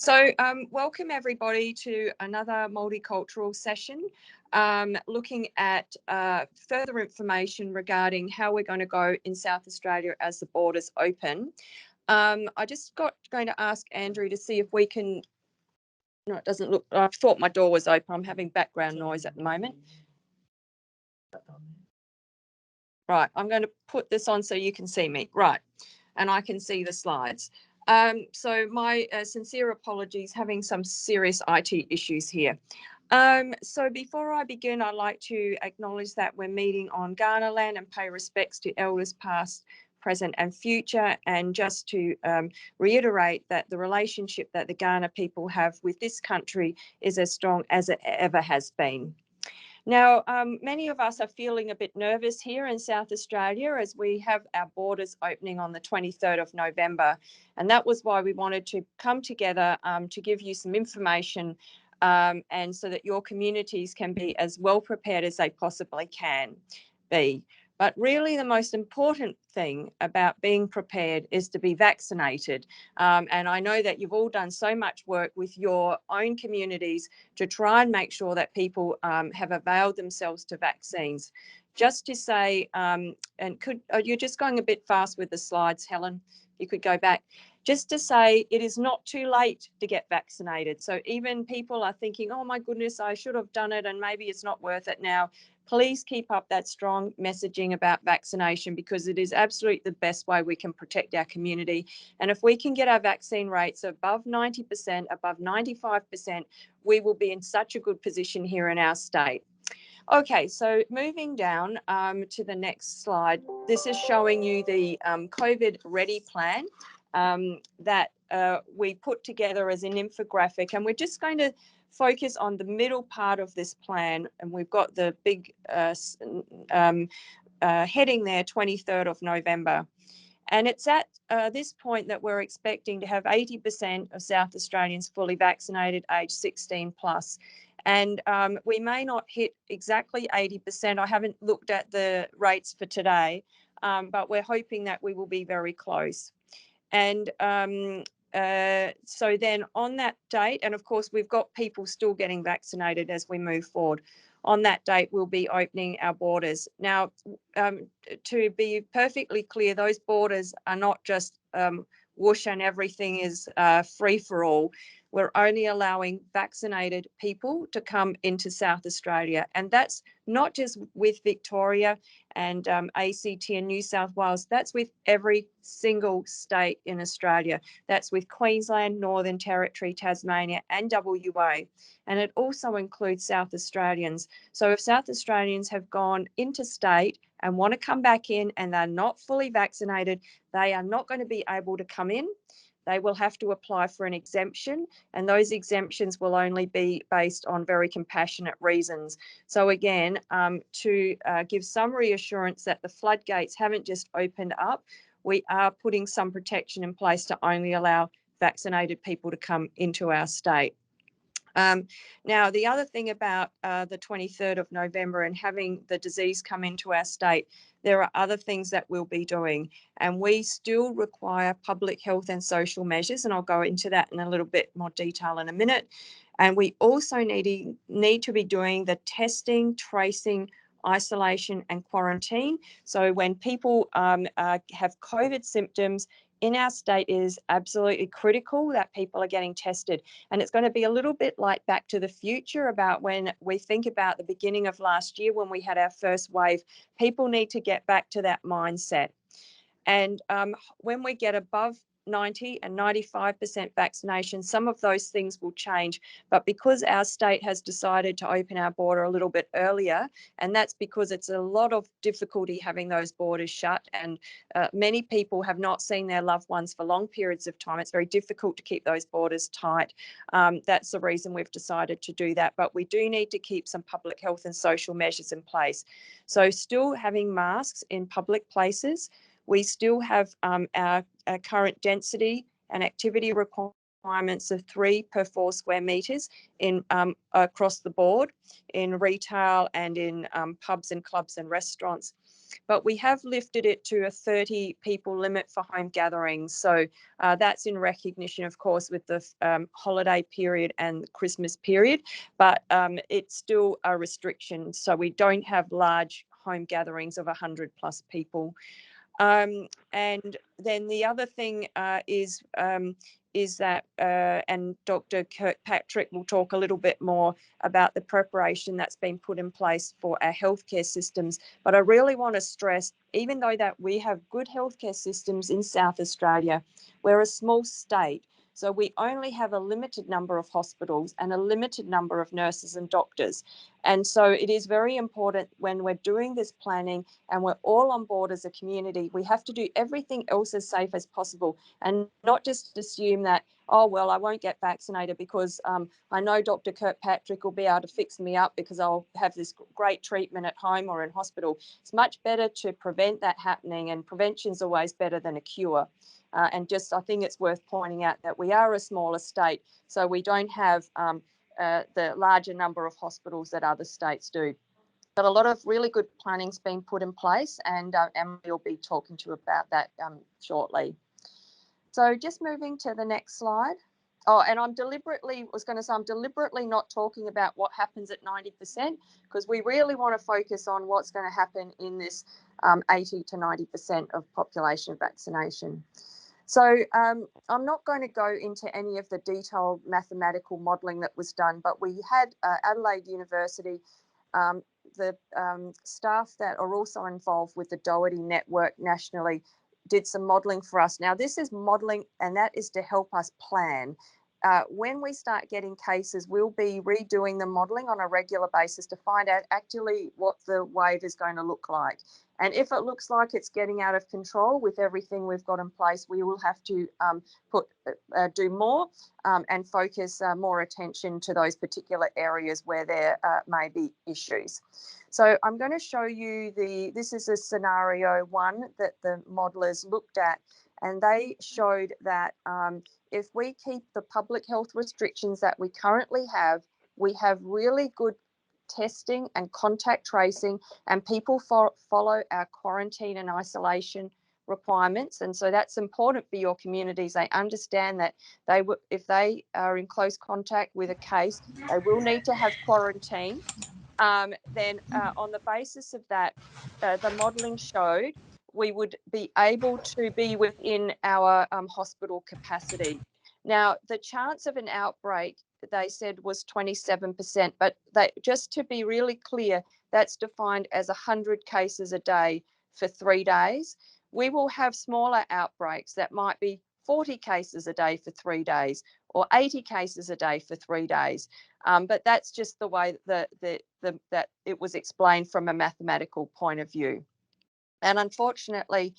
Welcome everybody to another multicultural session, looking at further information regarding how we're going to go in South Australia as the borders open. I just going to ask Andrew to see if we can, no, it doesn't look, I thought my door was open. I'm having background noise at the moment. Right, I'm going to put this on so you can see me. Right, and I can see the slides. So my sincere apologies, having some serious IT issues here. So before I begin, I'd like to acknowledge that we're meeting on Kaurna land and pay respects to elders past, present and future, and just to reiterate that the relationship that the Kaurna people have with this country is as strong as it ever has been. Now, many of us are feeling a bit nervous here in South Australia as we have our borders opening on the 23rd of November. And that was why we wanted to come together to give you some information and so that your communities can be as well prepared as they possibly can be. But really the most important thing about being prepared is to be vaccinated. And I know that you've all done so much work with your own communities to try and make sure that people have availed themselves to vaccines. Just to say, you're just going a bit fast with the slides, Helen, you could go back. Just to say it is not too late to get vaccinated. So even people are thinking, oh my goodness, I should have done it and maybe it's not worth it now. Please keep up that strong messaging about vaccination because it is absolutely the best way we can protect our community. And if we can get our vaccine rates above 90%, above 95%, we will be in such a good position here in our state. Okay, so moving down to the next slide, this is showing you the COVID ready plan that we put together as an infographic, and we're just going to focus on the middle part of this plan, and we've got the big heading there, 23rd of November. And it's at this point that we're expecting to have 80% of South Australians fully vaccinated, age 16 plus. And we may not hit exactly 80%. I haven't looked at the rates for today, but we're hoping that we will be very close. And so then on that date, and of course, we've got people still getting vaccinated as we move forward. On that date, we'll be opening our borders. Now, to be perfectly clear, those borders are not just whoosh and everything is free for all. We're only allowing vaccinated people to come into South Australia. And that's not just with Victoria and ACT and New South Wales, that's with every single state in Australia. That's with Queensland, Northern Territory, Tasmania and WA. And it also includes South Australians. So if South Australians have gone interstate and want to come back in and they're not fully vaccinated, they are not going to be able to come in. They will have to apply for an exemption, and those exemptions will only be based on very compassionate reasons. So again, to give some reassurance that the floodgates haven't just opened up, we are putting some protection in place to only allow vaccinated people to come into our state. Now, the other thing about the 23rd of November and having the disease come into our state, there are other things that we'll be doing, and we still require public health and social measures, and I'll go into that in a little bit more detail in a minute. And we also need to be doing the testing, tracing, isolation and quarantine. So when people have COVID symptoms, in our state is absolutely critical that people are getting tested. And it's going to be a little bit like Back to the Future about when we think about the beginning of last year when we had our first wave. People need to get back to that mindset. And when we get above 90 and 95% vaccination, some of those things will change. But because our state has decided to open our border a little bit earlier, and that's because it's a lot of difficulty having those borders shut, and many people have not seen their loved ones for long periods of time. It's very difficult to keep those borders tight. That's the reason we've decided to do that. But we do need to keep some public health and social measures in place. So still having masks in public places. We still have our current density and activity requirements of 3 per 4 square metres in across the board in retail and in pubs and clubs and restaurants. but we have lifted it to a 30 people limit for home gatherings. So that's in recognition, of course, with the holiday period and the Christmas period, but it's still a restriction. So we don't have large home gatherings of 100 plus people. And then the other thing is that, and Dr. Kirkpatrick will talk a little bit more about the preparation that's been put in place for our healthcare systems. But I really want to stress, even though that we have good healthcare systems in South Australia, we're a small state. So we only have a limited number of hospitals and a limited number of nurses and doctors. And so it is very important when we're doing this planning and we're all on board as a community, we have to do everything else as safe as possible and not just assume that, oh, well, I won't get vaccinated because I know Dr. Kirkpatrick will be able to fix me up because I'll have this great treatment at home or in hospital. It's much better to prevent that happening, and prevention is always better than a cure. And just, I think it's worth pointing out that we are a smaller state, so we don't have the larger number of hospitals that other states do. But a lot of really good planning's been put in place, and Emily will be talking to you about that shortly. So just moving to the next slide. Oh, and I'm deliberately not talking about what happens at 90%, because we really want to focus on what's going to happen in this 80 to 90% of population vaccination. So I'm not going to go into any of the detailed mathematical modelling that was done, but we had Adelaide University, the staff that are also involved with the Doherty network nationally did some modelling for us. Now, this is modelling, and that is to help us plan. When we start getting cases, we'll be redoing the modelling on a regular basis to find out actually what the wave is going to look like. And if it looks like it's getting out of control with everything we've got in place, we will have to do more and focus more attention to those particular areas where there may be issues. So I'm going to show you this is a scenario one that the modelers looked at, and they showed that if we keep the public health restrictions that we currently have, we have really good testing and contact tracing, and people follow our quarantine and isolation requirements. And so that's important for your communities. They understand that if they are in close contact with a case, they will need to have quarantine. Then on the basis of that, the modelling showed we would be able to be within our hospital capacity. Now, the chance of an outbreak, they said, was 27%, but just to be really clear, that's defined as 100 cases a day for 3 days. We will have smaller outbreaks that might be 40 cases a day for 3 days or 80 cases a day for 3 days. But that's just the way that it was explained from a mathematical point of view. And unfortunately,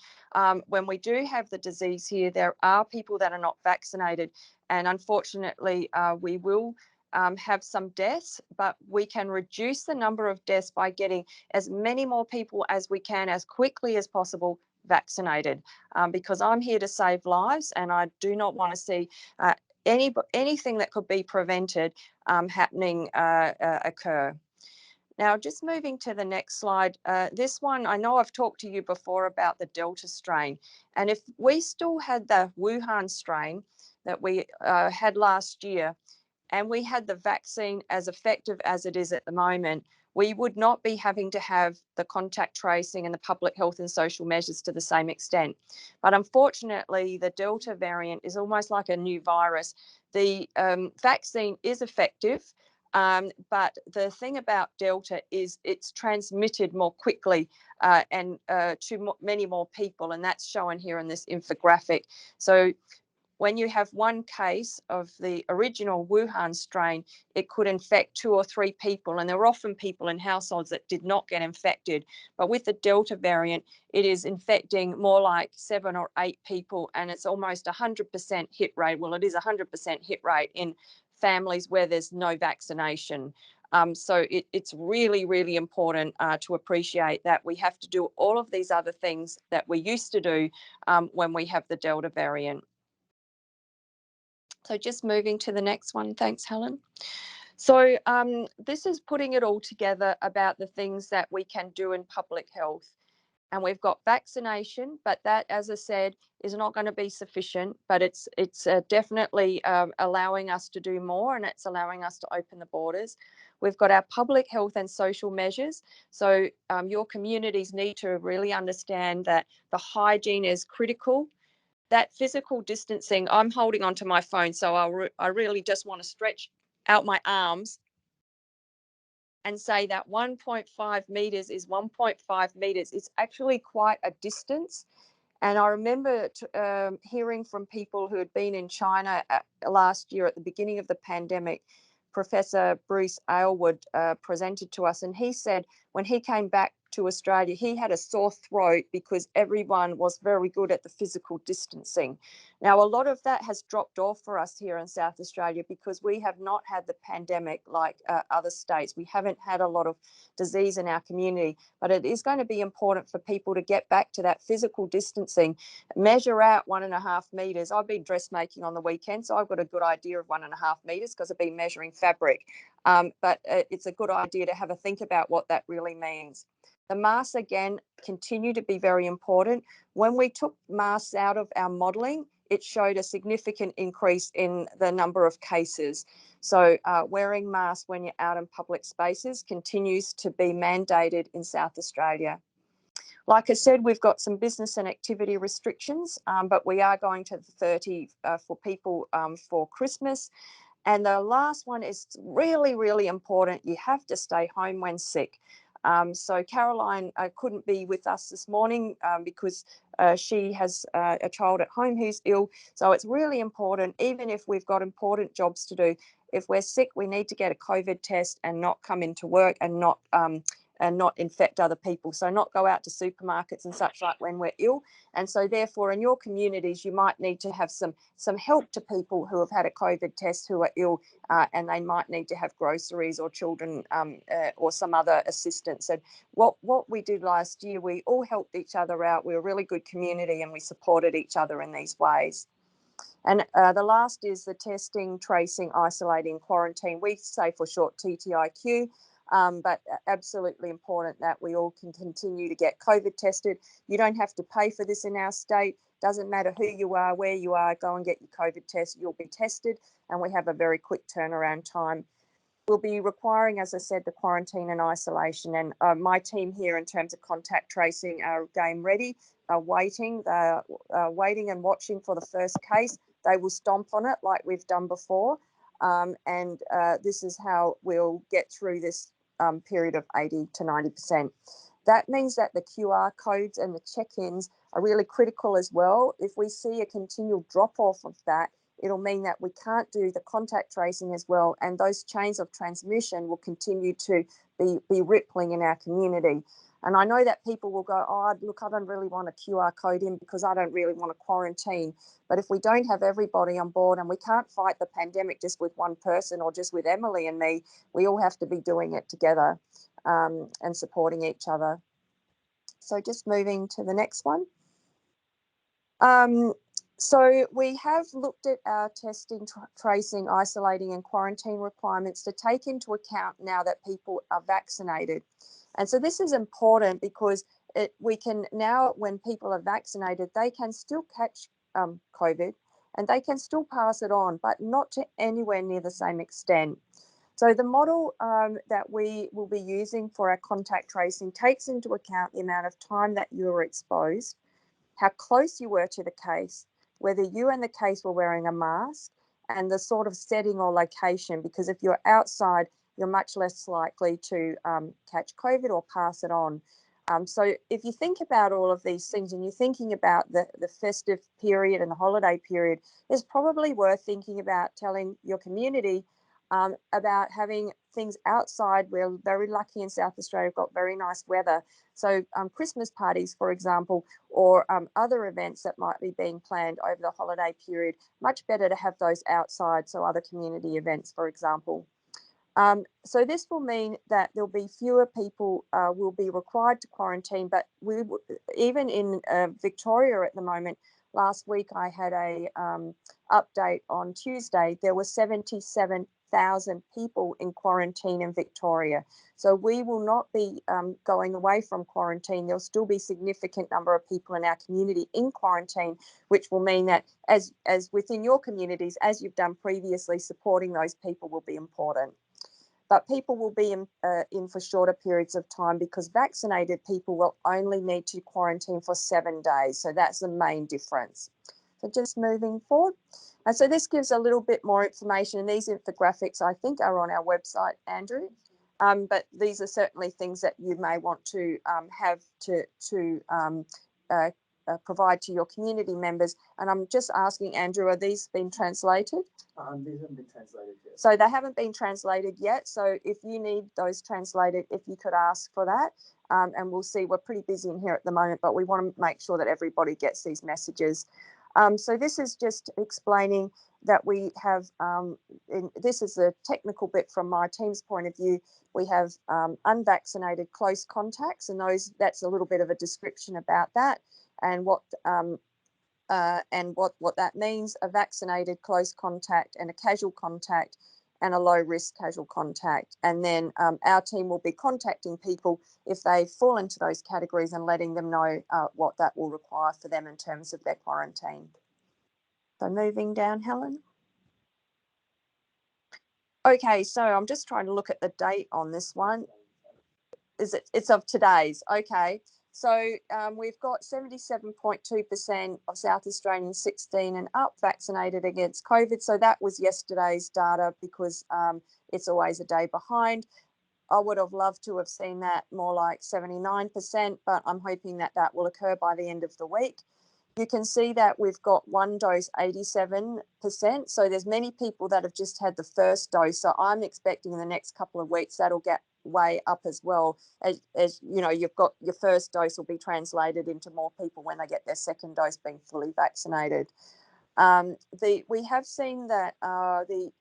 when we do have the disease here, there are people that are not vaccinated. And unfortunately, we will have some deaths, but we can reduce the number of deaths by getting as many more people as we can as quickly as possible vaccinated, because I'm here to save lives, and I do not want to see anything that could be prevented happening occur. Now, just moving to the next slide, this one, I know I've talked to you before about the Delta strain, and if we still had the Wuhan strain that we had last year, and we had the vaccine as effective as it is at the moment, we would not be having to have the contact tracing and the public health and social measures to the same extent. But unfortunately, the Delta variant is almost like a new virus. The vaccine is effective, but the thing about Delta is it's transmitted more quickly and to many more people, and that's shown here in this infographic. So when you have one case of the original Wuhan strain, it could infect 2 or 3 people, and there were often people in households that did not get infected. But with the Delta variant, it is infecting more like 7 or 8 people, and it's almost 100% hit rate. Well, it is 100% hit rate in families where there's no vaccination. So it's really, really important to appreciate that we have to do all of these other things that we used to do when we have the Delta variant. So just moving to the next one. Thanks, Helen. So this is putting it all together about the things that we can do in public health. and we've got vaccination, but that, as I said, is not going to be sufficient, but it's definitely allowing us to do more, and it's allowing us to open the borders. We've got our public health and social measures. So your communities need to really understand that the hygiene is critical. That physical distancing, I'm holding onto my phone, so I really just want to stretch out my arms and say that 1.5 meters is 1.5 meters. It's actually quite a distance. And I remember hearing from people who had been in China last year at the beginning of the pandemic. Professor Bruce Aylward presented to us, and he said when he came back to Australia, he had a sore throat because everyone was very good at the physical distancing. Now, a lot of that has dropped off for us here in South Australia because we have not had the pandemic like other states. We haven't had a lot of disease in our community, but it is going to be important for people to get back to that physical distancing, measure out 1.5 meters. I've been dressmaking on the weekend, so I've got a good idea of 1.5 meters because I've been measuring fabric. But it's a good idea to have a think about what that really means. The masks, again, continue to be very important. When we took masks out of our modelling, it showed a significant increase in the number of cases. So wearing masks when you're out in public spaces continues to be mandated in South Australia. Like I said, we've got some business and activity restrictions, but we are going to the 30 for people for Christmas. And the last one is really, really important. You have to stay home when sick. So Caroline couldn't be with us this morning because she has a child at home who's ill. So it's really important, even if we've got important jobs to do, if we're sick, we need to get a COVID test and not come into work and not infect other people. So not go out to supermarkets and such like when we're ill. And so therefore in your communities, you might need to have some help to people who have had a COVID test who are ill, and they might need to have groceries or children or some other assistance. And what we did last year, we all helped each other out. We were a really good community and we supported each other in these ways. And the last is the testing, tracing, isolating, quarantine. We say for short TTIQ. But absolutely important that we all can continue to get COVID tested. You don't have to pay for this in our state. Doesn't matter who you are, where you are, go and get your COVID test. You'll be tested, and we have a very quick turnaround time. We'll be requiring, as I said, the quarantine and isolation. And my team here in terms of contact tracing are game ready, waiting. They're waiting and watching for the first case. They will stomp on it like we've done before. And this is how we'll get through this period of 80 to 90%. That means that the QR codes and the check-ins are really critical as well. If we see a continual drop-off of that, it'll mean that we can't do the contact tracing as well, and those chains of transmission will continue to be rippling in our community. And I know that people will go, oh, look, I don't really want a QR code in because I don't really want to quarantine. But if we don't have everybody on board, and we can't fight the pandemic just with one person or just with Emily and me, we all have to be doing it together and supporting each other. So just moving to the next one. So we have looked at our testing, tracing, isolating and quarantine requirements to take into account now that people are vaccinated. And so this is important because we can now, when people are vaccinated, they can still catch COVID and they can still pass it on, but not to anywhere near the same extent. So the model that we will be using for our contact tracing takes into account the amount of time that you were exposed, how close you were to the case, whether you and the case were wearing a mask, and the sort of setting or location, because if you're outside, you're much less likely to catch COVID or pass it on. So if you think about all of these things and you're thinking about the festive period and the holiday period, it's probably worth thinking about telling your community about having things outside. We're very lucky in South Australia, we've got very nice weather. So Christmas parties, for example, or other events that might be being planned over the holiday period, much better to have those outside. So other community events, for example. So this will mean that there'll be fewer people will be required to quarantine, but even in Victoria at the moment, last week I had a update on Tuesday, there were 77,000 1,000 people in quarantine in Victoria. So we will not be going away from quarantine. There'll still be a significant number of people in our community in quarantine, which will mean that as within your communities, as you've done previously, supporting those people will be important. But people will be in for shorter periods of time because vaccinated people will only need to quarantine for 7 days. So that's the main difference. So just moving forward. And so this gives a little bit more information. And these infographics, I think, are on our website, Andrew. But these are certainly things that you may want to have to provide to your community members. And I'm just asking, Andrew, are these been translated? These haven't been translated yet. So they haven't been translated yet. So if you need those translated, if you could ask for that, and we'll see, we're pretty busy in here at the moment, but we want to make sure that everybody gets these messages. So this is just explaining that we have, this is a technical bit from my team's point of view, we have unvaccinated close contacts, and that's a little bit of a description about that and what that means: a vaccinated close contact and a casual contact and a low risk casual contact. And then our team will be contacting people if they fall into those categories and letting them know what that will require for them in terms of their quarantine. So moving down, Helen. Okay, so I'm just trying to look at the date on this one. It's of today's. Okay. So we've got 77.2% of South Australians 16 and up vaccinated against COVID. So that was yesterday's data because it's always a day behind. I would have loved to have seen that more like 79%, but I'm hoping that that will occur by the end of the week. You can see that we've got one dose, 87%. So there's many people that have just had the first dose. So I'm expecting in the next couple of weeks that'll get way up as well. As you know, you've got your first dose will be translated into more people when they get their second dose being fully vaccinated. We have seen that the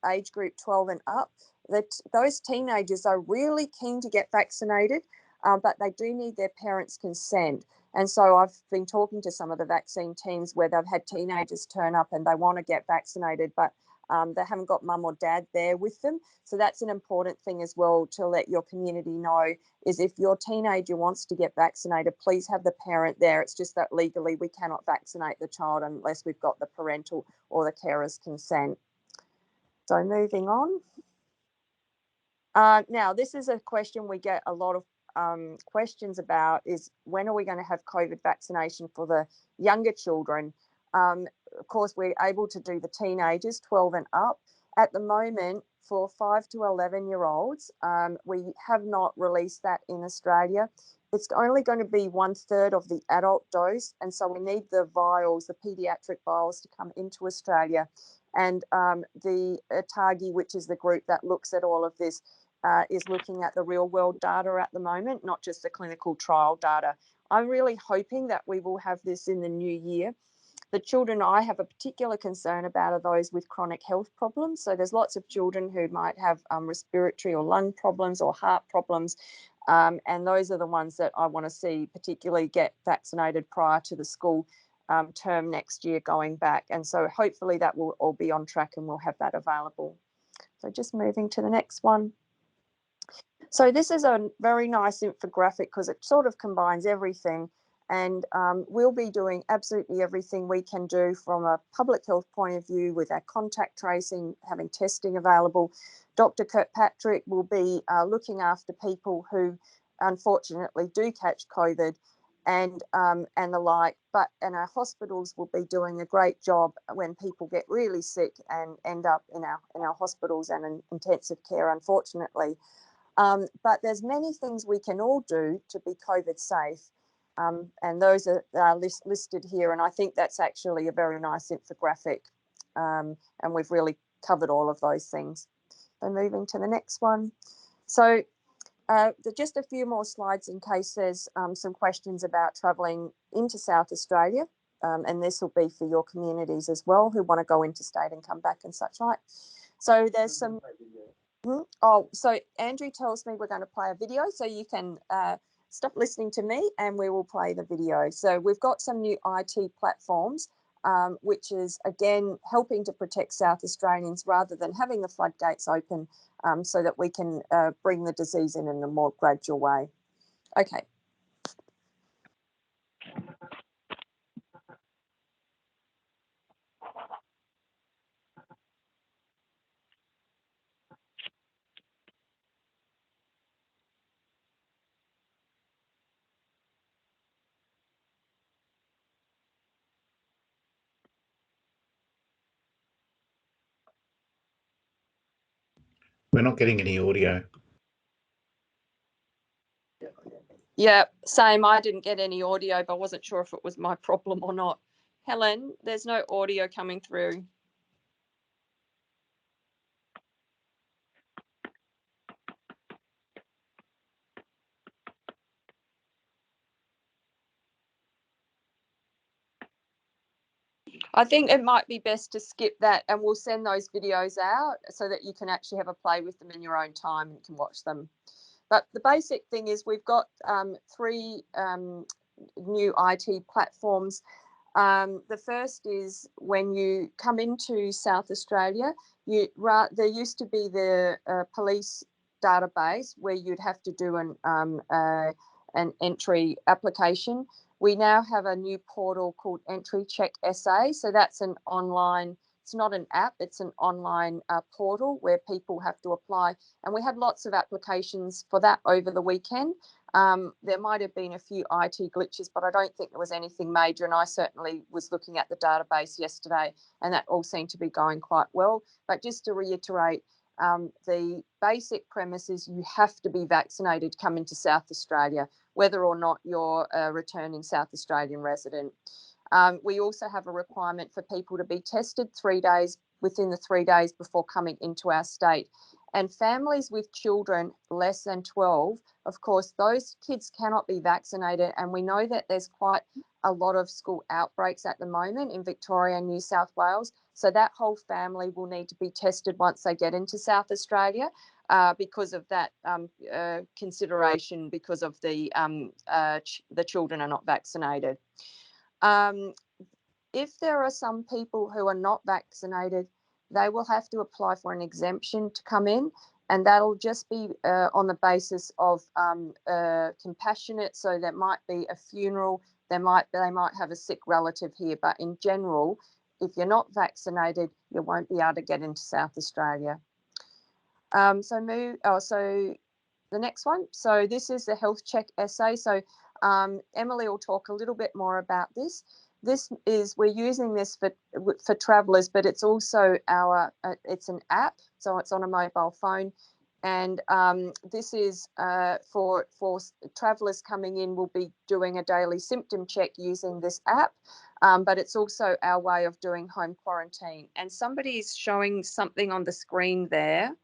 age group 12 and up, that those teenagers are really keen to get vaccinated, but they do need their parents' consent. And so I've been talking to some of the vaccine teams where they've had teenagers turn up and they want to get vaccinated, but they haven't got mum or dad there with them. So that's an important thing as well to let your community know, is if your teenager wants to get vaccinated, please have the parent there. It's just that legally we cannot vaccinate the child unless we've got the parental or the carer's consent. So moving on. Now, this is a question we get a lot of questions about, is when are we going to have COVID vaccination for the younger children? Of course, we're able to do the teenagers 12 and up. At the moment, for 5 to 11-year-olds, we have not released that in Australia. It's only going to be 1/3 of the adult dose, and so we need the vials, the paediatric vials, to come into Australia. And the ATAGI, which is the group that looks at all of this, is looking at the real world data at the moment, not just the clinical trial data. I'm really hoping that we will have this in the new year. The children I have a particular concern about are those with chronic health problems. So there's lots of children who might have respiratory or lung problems or heart problems. And those are the ones that I want to see particularly get vaccinated prior to the school term next year going back. And so hopefully that will all be on track and we'll have that available. So just moving to the next one. So this is a very nice infographic because it sort of combines everything, and we'll be doing absolutely everything we can do from a public health point of view with our contact tracing, having testing available. Dr. Kirkpatrick will be looking after people who unfortunately do catch COVID and the like, and our hospitals will be doing a great job when people get really sick and end up in our hospitals and in intensive care, unfortunately. But there's many things we can all do to be COVID safe, and those are listed here, and I think that's actually a very nice infographic, and we've really covered all of those things. So moving to the next one. So just a few more slides in case there's some questions about travelling into South Australia, and this will be for your communities as well who want to go interstate and come back and such like. So there's some... Oh, so Andrew tells me we're going to play a video, so you can stop listening to me and we will play the video. So we've got some new IT platforms which is, again, helping to protect South Australians rather than having the floodgates open so that we can bring the disease in a more gradual way. Okay. We're not getting any audio. Yeah, same. I didn't get any audio, but I wasn't sure if it was my problem or not. Helen, there's no audio coming through. I think it might be best to skip that, and we'll send those videos out so that you can actually have a play with them in your own time and can watch them. But the basic thing is we've got 3 new IT platforms. The first is when you come into South Australia, there used to be the police database where you'd have to do an entry application. We now have a new portal called Entry Check SA. So that's an online, it's not an app, it's an online portal where people have to apply. And we had lots of applications for that over the weekend. There might have been a few IT glitches, but I don't think there was anything major. And I certainly was looking at the database yesterday, and that all seemed to be going quite well. But just to reiterate, the basic premise is you have to be vaccinated to come into South Australia, whether or not you're a returning South Australian resident. We also have a requirement for people to be tested within the 3 days before coming into our state. And families with children less than 12, of course, those kids cannot be vaccinated. And we know that there's quite a lot of school outbreaks at the moment in Victoria and New South Wales. So that whole family will need to be tested once they get into South Australia because of that consideration, because of the children are not vaccinated. If there are some people who are not vaccinated, they will have to apply for an exemption to come in, and that'll just be on the basis of compassionate. So there might be a funeral, they might have a sick relative here, but in general, if you're not vaccinated, you won't be able to get into South Australia. So the next one. So this is the Health Check SA. So Emily will talk a little bit more about this. We're using this for travellers, but it's also it's an app, so it's on a mobile phone, and this is for travellers coming in. We'll be doing a daily symptom check using this app, but it's also our way of doing home quarantine. And somebody's showing something on the screen there.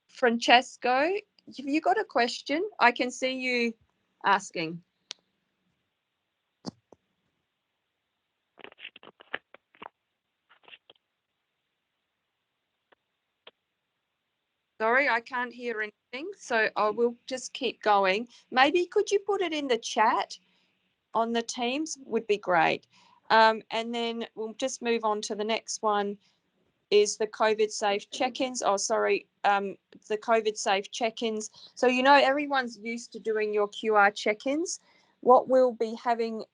Francesco, have you got a question? I can see you asking. Sorry, I can't hear anything, so I will just keep going. Maybe could you put it in the chat on the Teams? Would be great. And then we'll just move on to the next one, is the COVID safe check-ins. The COVID safe check-ins. So, everyone's used to doing your QR check-ins. What we'll be having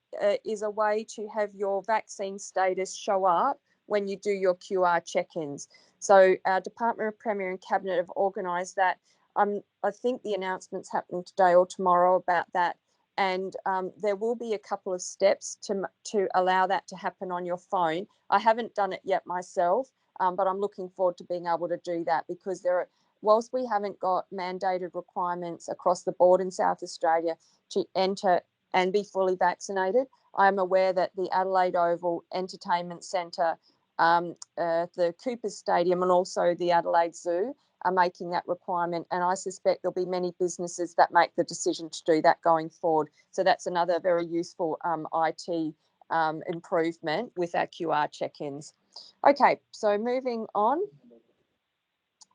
is a way to have your vaccine status show up when you do your QR check-ins. So our Department of Premier and Cabinet have organised that. I think the announcement's happening today or tomorrow about that. And there will be a couple of steps to allow that to happen on your phone. I haven't done it yet myself, but I'm looking forward to being able to do that, because whilst we haven't got mandated requirements across the board in South Australia to enter and be fully vaccinated, I'm aware that the Adelaide Oval Entertainment Centre, the Coopers Stadium and also the Adelaide Zoo are making that requirement, and I suspect there'll be many businesses that make the decision to do that going forward. So that's another very useful IT improvement with our QR check-ins. Okay, so moving on.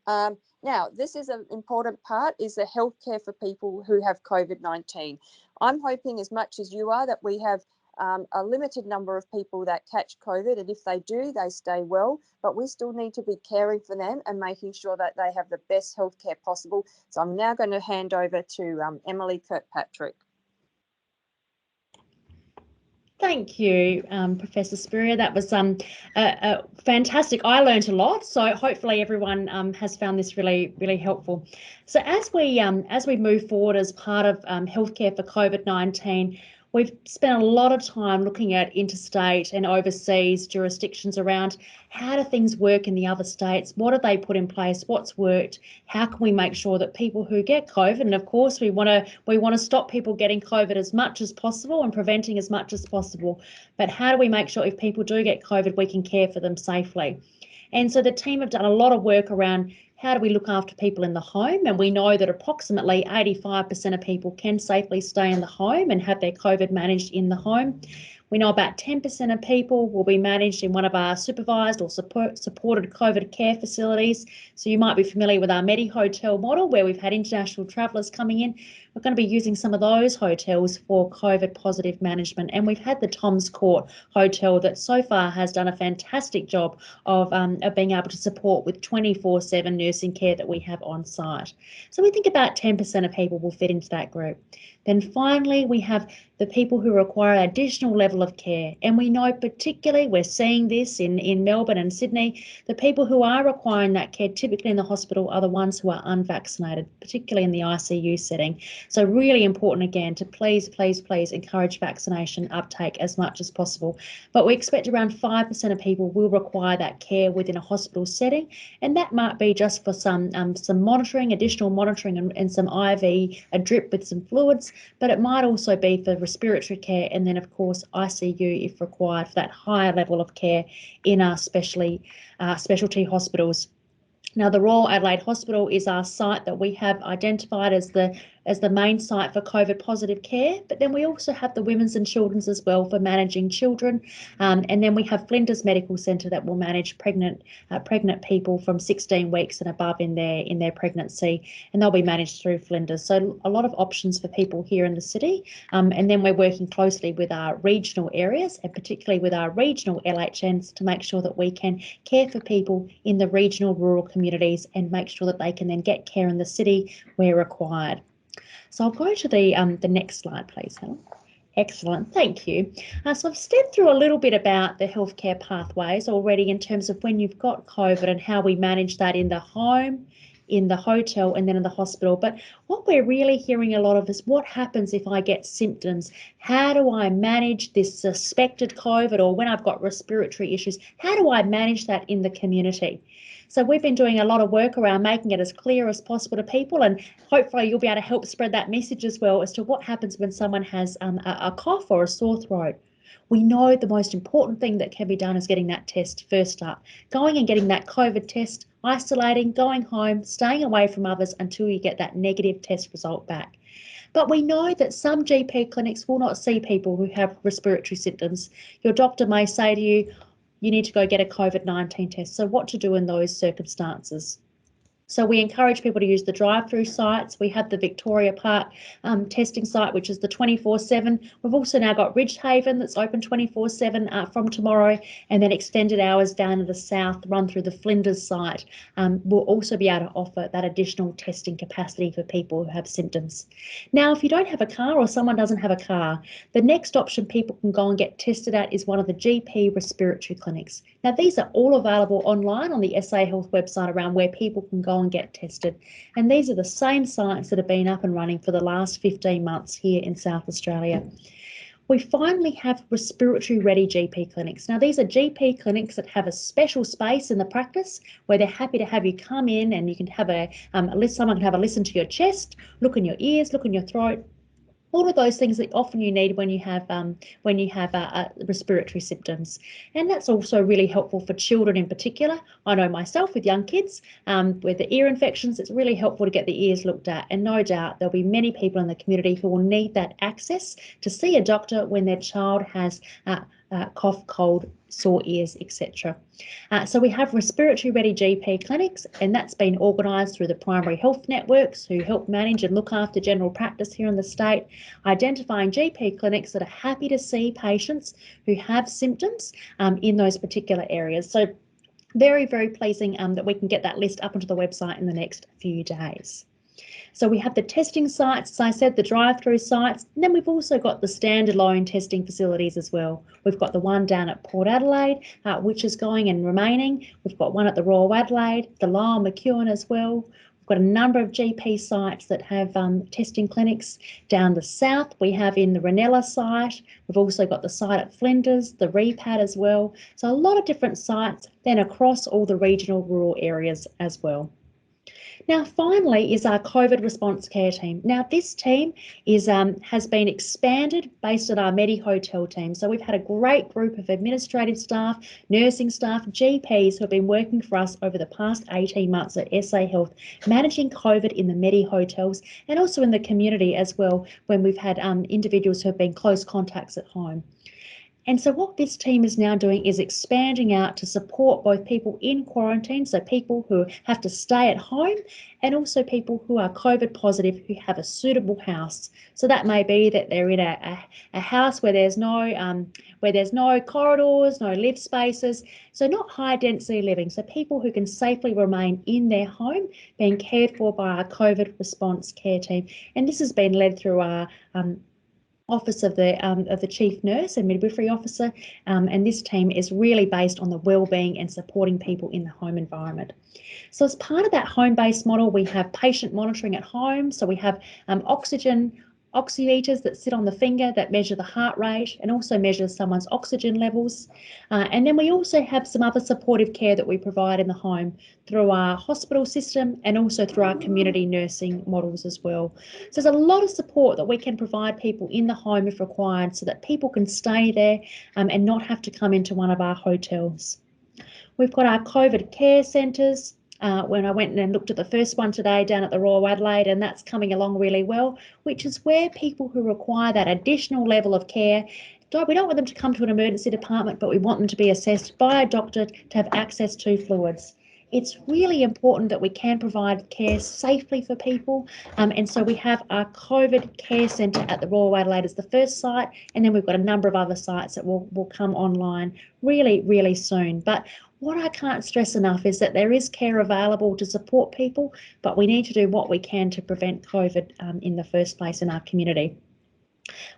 Now, this is an important part, is the healthcare for people who have COVID-19. I'm hoping, as much as you are, that we have a limited number of people that catch COVID, and if they do, they stay well, but we still need to be caring for them and making sure that they have the best healthcare possible. So I'm now going to hand over to Emily Kirkpatrick. Thank you, Professor Spurrier. That was fantastic. I learned a lot, so hopefully everyone has found this really, really helpful. So as we move forward as part of healthcare for COVID-19, we've spent a lot of time looking at interstate and overseas jurisdictions around how do things work in the other states, what have they put in place, what's worked, how can we make sure that people who get COVID, and of course we want to stop people getting COVID as much as possible and preventing as much as possible, but how do we make sure if people do get COVID we can care for them safely? And so the team have done a lot of work around how do we look after people in the home, and we know that approximately 85% of people can safely stay in the home and have their COVID managed in the home. We know about 10% of people will be managed in one of our supervised or supported COVID care facilities. So you might be familiar with our Medi Hotel model where we've had international travellers coming in. We're going to be using some of those hotels for COVID positive management. And we've had the Tom's Court Hotel that so far has done a fantastic job of being able to support with 24/7 nursing care that we have on site. So we think about 10% of people will fit into that group. Then finally, we have the people who require an additional level of care. And we know particularly, we're seeing this in Melbourne and Sydney, the people who are requiring that care typically in the hospital are the ones who are unvaccinated, particularly in the ICU setting. So really important again to please encourage vaccination uptake as much as possible. But we expect around 5% of people will require that care within a hospital setting. And that might be just for some monitoring, additional monitoring and some IV, a drip with some fluids, but it might also be for respiratory care and then of course ICU if required for that higher level of care in our specialty hospitals. Now, the Royal Adelaide Hospital is our site that we have identified as the main site for COVID positive care, but then we also have the Women's and Children's as well for managing children, and then we have Flinders Medical Centre that will manage pregnant people from 16 weeks and above in their pregnancy, and they'll be managed through Flinders. So a lot of options for people here in the city, and then we're working closely with our regional areas and particularly with our regional LHNs to make sure that we can care for people in the regional rural communities and make sure that they can then get care in the city where required. So I'll go to the next slide, please, Helen. Excellent, thank you. So I've stepped through a little bit about the healthcare pathways already in terms of when you've got COVID and how we manage that in the home, in the hotel and then in the hospital. But what we're really hearing a lot of is what happens if I get symptoms? How do I manage this suspected COVID, or when I've got respiratory issues, how do I manage that in the community? So we've been doing a lot of work around making it as clear as possible to people, and hopefully you'll be able to help spread that message as well as to what happens when someone has a cough or a sore throat. We know the most important thing that can be done is getting that test first up, going and getting that COVID test, isolating, going home, staying away from others until you get that negative test result back. But we know that some GP clinics will not see people who have respiratory symptoms. Your doctor may say to you, you need to go get a COVID-19 test. So what to do in those circumstances? So we encourage people to use the drive-through sites. We have the Victoria Park testing site, which is the 24/7. We've also now got Ridgehaven that's open 24/7 from tomorrow, and then extended hours down to the south run through the Flinders site. We'll also be able to offer that additional testing capacity for people who have symptoms. Now, if you don't have a car or someone doesn't have a car, the next option people can go and get tested at is one of the GP respiratory clinics. Now, these are all available online on the SA Health website around where people can go and get tested. And these are the same sites that have been up and running for the last 15 months here in South Australia. We finally have respiratory ready GP clinics. Now, these are GP clinics that have a special space in the practice where they're happy to have you come in and you can have someone can have a listen to your chest, look in your ears, look in your throat, all of those things that often you need when you have respiratory symptoms. And that's also really helpful for children in particular. I know myself with young kids with the ear infections, it's really helpful to get the ears looked at, and no doubt there'll be many people in the community who will need that access to see a doctor when their child has cough, cold, sore ears, etc. So we have respiratory ready GP clinics, and that's been organised through the primary health networks who help manage and look after general practice here in the state, identifying GP clinics that are happy to see patients who have symptoms in those particular areas. So very, very pleasing that we can get that list up onto the website in the next few days. So we have the testing sites, as I said, the drive-through sites, and then we've also got the standalone testing facilities as well. We've got the one down at Port Adelaide, which is going and remaining. We've got one at the Royal Adelaide, the Lyell McEwen as well. We've got a number of GP sites that have testing clinics. Down the south, we have in the Ranella site. We've also got the site at Flinders, the REPAD as well. So a lot of different sites, then across all the regional rural areas as well. Now, finally, is our COVID response care team. Now, this team has been expanded based on our MediHotel team. So we've had a great group of administrative staff, nursing staff, GPs who have been working for us over the past 18 months at SA Health, managing COVID in the MediHotels and also in the community as well, when we've had individuals who have been close contacts at home. And so what this team is now doing is expanding out to support both people in quarantine, so people who have to stay at home, and also people who are COVID positive who have a suitable house. So that may be that they're in a house where there's no corridors, no lift spaces, so not high density living. So people who can safely remain in their home, being cared for by our COVID response care team. And this has been led through our Office of the Chief Nurse and Midwifery Officer, and this team is really based on the wellbeing and supporting people in the home environment. So as part of that home-based model, we have patient monitoring at home. So we have oximeters that sit on the finger that measure the heart rate and also measure someone's oxygen levels. And then we also have some other supportive care that we provide in the home through our hospital system and also through our community nursing models as well. So there's a lot of support that we can provide people in the home if required, so that people can stay there and not have to come into one of our hotels. We've got our COVID care centres. When I went and looked at the first one today down at the Royal Adelaide, and that's coming along really well, which is where people who require that additional level of care, we don't want them to come to an emergency department, but we want them to be assessed by a doctor to have access to fluids. It's really important that we can provide care safely for people, and so we have our COVID care centre at the Royal Adelaide as the first site, and then we've got a number of other sites that will come online really, really soon. But what I can't stress enough is that there is care available to support people, but we need to do what we can to prevent COVID in the first place in our community.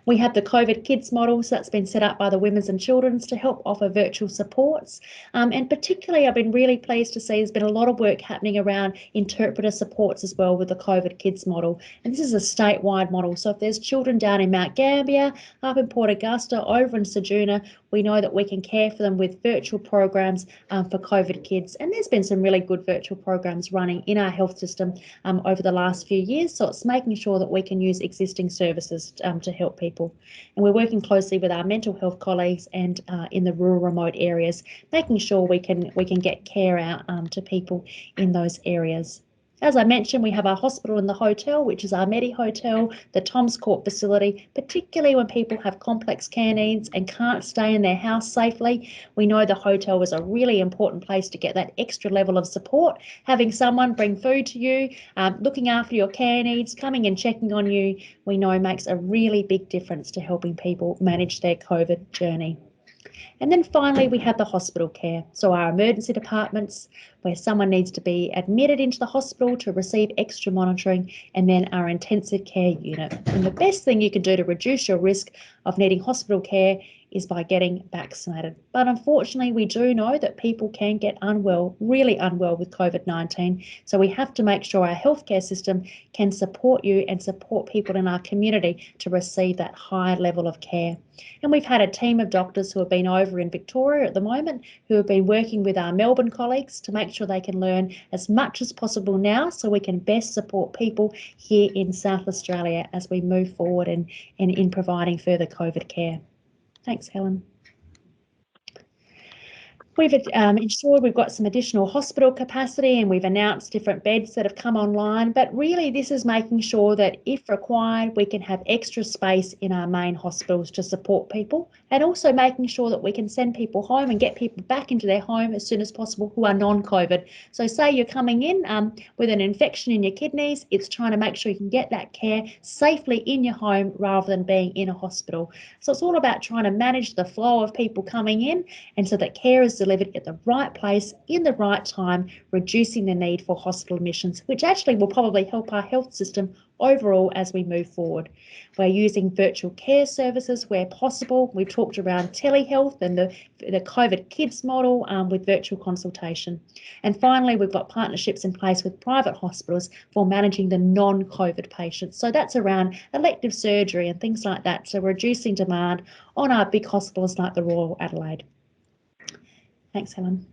We have the COVID Kids model, so that's been set up by the Women's and Children's to help offer virtual supports. And particularly, I've been really pleased to see there's been a lot of work happening around interpreter supports as well with the COVID Kids model. And this is a statewide model. So if there's children down in Mount Gambier, up in Port Augusta, over in Ceduna, we know that we can care for them with virtual programs for COVID Kids. And there's been some really good virtual programs running in our health system over the last few years. So it's making sure that we can use existing services to help people. And we're working closely with our mental health colleagues and in the rural remote areas, making sure we can get care out to people in those areas. As I mentioned, we have our hospital and the hotel, which is our MediHotel, the Tom's Court facility, particularly when people have complex care needs and can't stay in their house safely. We know the hotel is a really important place to get that extra level of support. Having someone bring food to you, looking after your care needs, coming and checking on you, we know makes a really big difference to helping people manage their COVID journey. And then finally, we have the hospital care. So our emergency departments, where someone needs to be admitted into the hospital to receive extra monitoring, and then our intensive care unit. And the best thing you can do to reduce your risk of needing hospital care is by getting vaccinated. But unfortunately, we do know that people can get unwell, really unwell with COVID-19. So we have to make sure our healthcare system can support you and support people in our community to receive that high level of care. And we've had a team of doctors who have been over in Victoria at the moment, who have been working with our Melbourne colleagues to make sure they can learn as much as possible now, so we can best support people here in South Australia as we move forward and in providing further COVID care. Thanks, Helen. We've ensured we've got some additional hospital capacity, and we've announced different beds that have come online. But really, this is making sure that if required, we can have extra space in our main hospitals to support people, and also making sure that we can send people home and get people back into their home as soon as possible who are non-COVID. So say you're coming in with an infection in your kidneys, it's trying to make sure you can get that care safely in your home rather than being in a hospital. So it's all about trying to manage the flow of people coming in, and so that care is delivered at the right place in the right time, reducing the need for hospital admissions, which actually will probably help our health system overall as we move forward. We're using virtual care services where possible. We talked around telehealth and the COVID kids model with virtual consultation. And finally, we've got partnerships in place with private hospitals for managing the non-COVID patients. So that's around elective surgery and things like that. So we're reducing demand on our big hospitals like the Royal Adelaide. Thanks, Helen.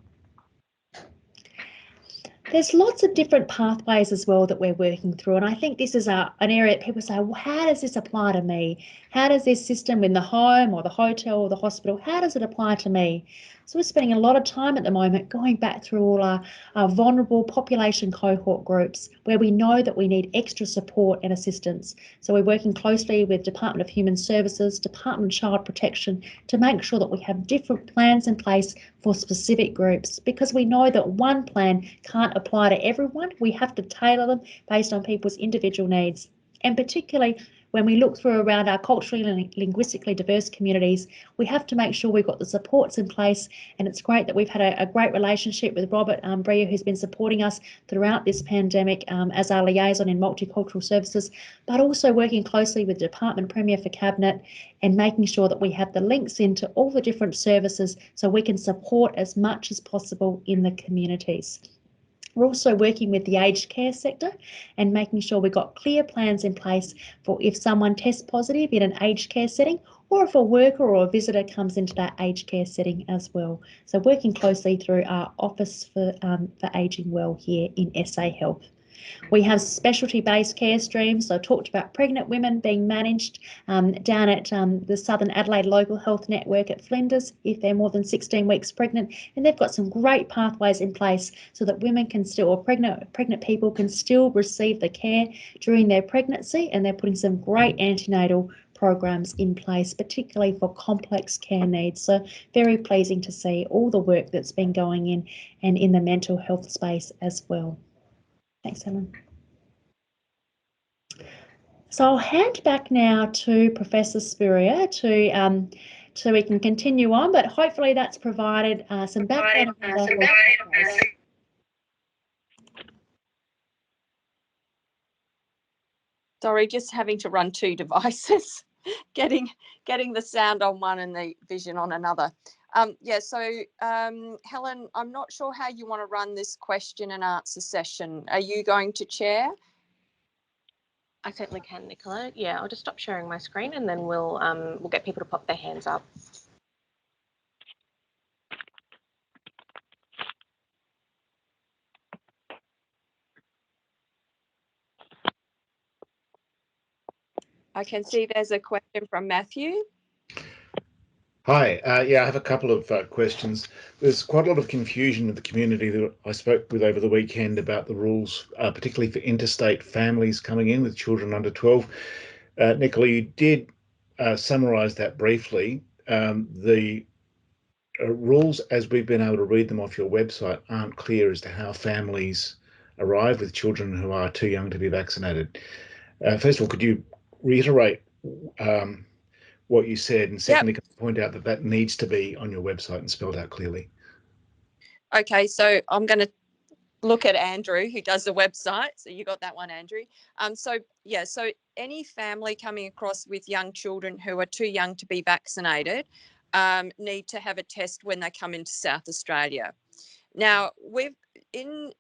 There's lots of different pathways as well that we're working through, and I think this is an area that people say, well, how does this apply to me? How does this system in the home or the hotel or the hospital, how does it apply to me? So we're spending a lot of time at the moment going back through all our vulnerable population cohort groups where we know that we need extra support and assistance. So we're working closely with Department of Human Services, Department of Child Protection to make sure that we have different plans in place for specific groups, because we know that one plan can't apply to everyone. We have to tailor them based on people's individual needs. And particularly when we look through around our culturally and linguistically diverse communities, we have to make sure we've got the supports in place. And it's great that we've had a great relationship with Robert Breyer, who's been supporting us throughout this pandemic as our liaison in multicultural services, but also working closely with Department Premier for Cabinet and making sure that we have the links into all the different services so we can support as much as possible in the communities. We're also working with the aged care sector and making sure we've got clear plans in place for if someone tests positive in an aged care setting, or if a worker or a visitor comes into that aged care setting as well. So working closely through our Office for Ageing Well here in SA Health. We have specialty-based care streams. So I talked about pregnant women being managed down at the Southern Adelaide Local Health Network at Flinders if they're more than 16 weeks pregnant. And they've got some great pathways in place so that women can still, or pregnant people can still receive the care during their pregnancy. And they're putting some great antenatal programs in place, particularly for complex care needs. So very pleasing to see all the work that's been going in and in the mental health space as well. Thanks, Helen. So I'll hand back now to Professor Spurrier so we can continue on, but hopefully that's provided some background. Sorry, just having to run two devices, getting the sound on one and the vision on another. Helen, I'm not sure how you want to run this question and answer session. Are you going to chair? I certainly can, Nicola. Yeah, I'll just stop sharing my screen and then we'll get people to pop their hands up. I can see there's a question from Matthew. Hi, I have a couple of questions. There's quite a lot of confusion in the community that I spoke with over the weekend about the rules, particularly for interstate families coming in with children under 12. Nicola, you did summarise that briefly. The rules, as we've been able to read them off your website, aren't clear as to how families arrive with children who are too young to be vaccinated. First of all, could you reiterate what you said, and secondly, can I point out that needs to be on your website and spelled out clearly? Okay, so I'm going to look at Andrew, who does the website. So you got that one, Andrew. So any family coming across with young children who are too young to be vaccinated need to have a test when they come into South Australia. Now, we've in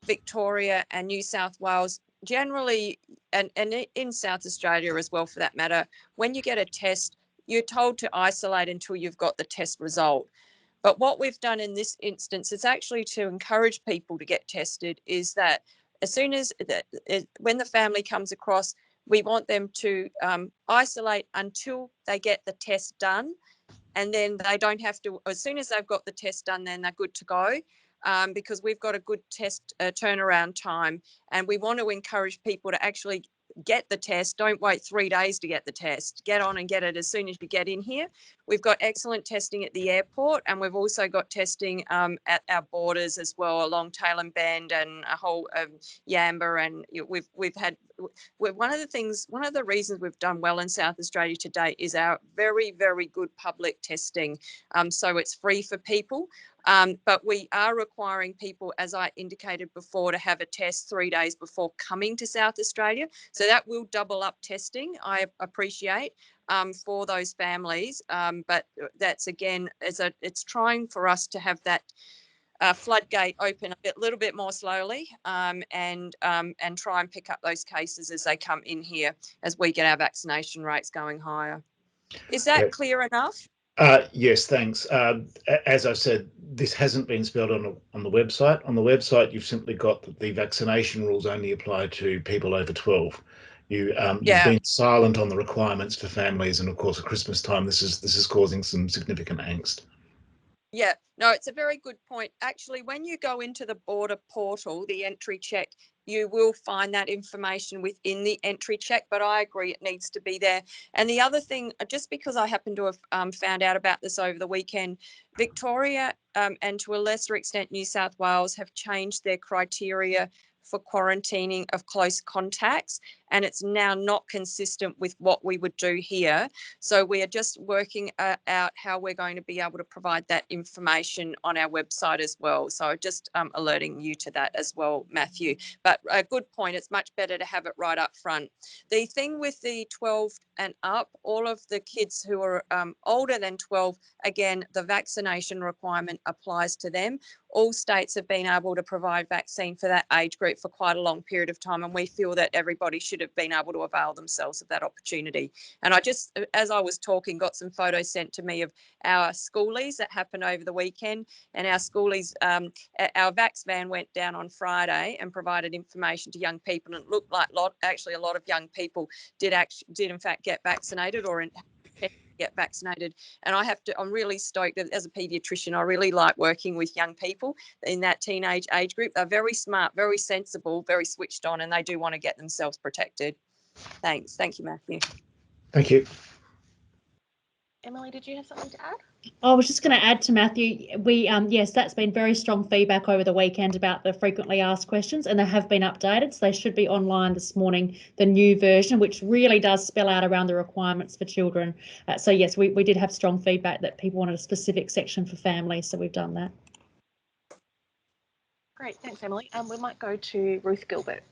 Victoria and New South Wales, generally, and in South Australia as well, for that matter, when you get a test, you're told to isolate until you've got the test result. But what we've done in this instance is actually to encourage people to get tested, is that as soon as, when the family comes across, we want them to isolate until they get the test done. and then they don't have to, as soon as they've got the test done, then they're good to go. Because we've got a good test turnaround time, and we want to encourage people to actually get the test. Don't wait 3 days to get the test. Get on and get it as soon as you get in here. We've got excellent testing at the airport, and we've also got testing at our borders as well, along Tailem Bend and a whole Yamba. And we've had one of the reasons we've done well in South Australia to date is our very, very good public testing. So it's free for people. But we are requiring people, as I indicated before, to have a test 3 days before coming to South Australia. So that will double up testing, I appreciate, for those families. But that's, again, it's trying for us to have that floodgate open a little bit more slowly, and try and pick up those cases as they come in here, as we get our vaccination rates going higher. Is that clear enough? Yes, thanks. As I said, this hasn't been spelled on the website. On the website, you've simply got that the vaccination rules only apply to people over 12. You've been silent on the requirements for families, and of course, at Christmas time, this is causing some significant angst. Yeah, no, it's a very good point. Actually, when you go into the border portal, the entry check, you will find that information within the entry check, but I agree it needs to be there. And the other thing, just because I happen to have found out about this over the weekend, Victoria and to a lesser extent New South Wales have changed their criteria for quarantining of close contacts, and it's now not consistent with what we would do here. So we are just working out how we're going to be able to provide that information on our website as well. So just alerting you to that as well, Matthew. But a good point, it's much better to have it right up front. The thing with the 12 and up, all of the kids who are older than 12, again, the vaccination requirement applies to them. All states have been able to provide vaccine for that age group for quite a long period of time, and we feel that everybody should have been able to avail themselves of that opportunity. And I just, as I was talking, got some photos sent to me of our schoolies that happened over the weekend, and our schoolies, our vax van went down on Friday and provided information to young people, and it looked like a lot of young people did in fact get vaccinated or get vaccinated. And I'm really stoked that as a paediatrician, I really like working with young people in that teenage age group. They're very smart, very sensible, very switched on, and they do want to get themselves protected. Thanks. Thank you, Matthew. Thank you. Emily, did you have something to add? I was just going to add to Matthew, yes, that's been very strong feedback over the weekend about the frequently asked questions, and they have been updated, so they should be online this morning, the new version, which really does spell out around the requirements for children. So yes, we did have strong feedback that people wanted a specific section for families, so we've done that. Great, thanks, Emily. We might go to Ruth Gilbert.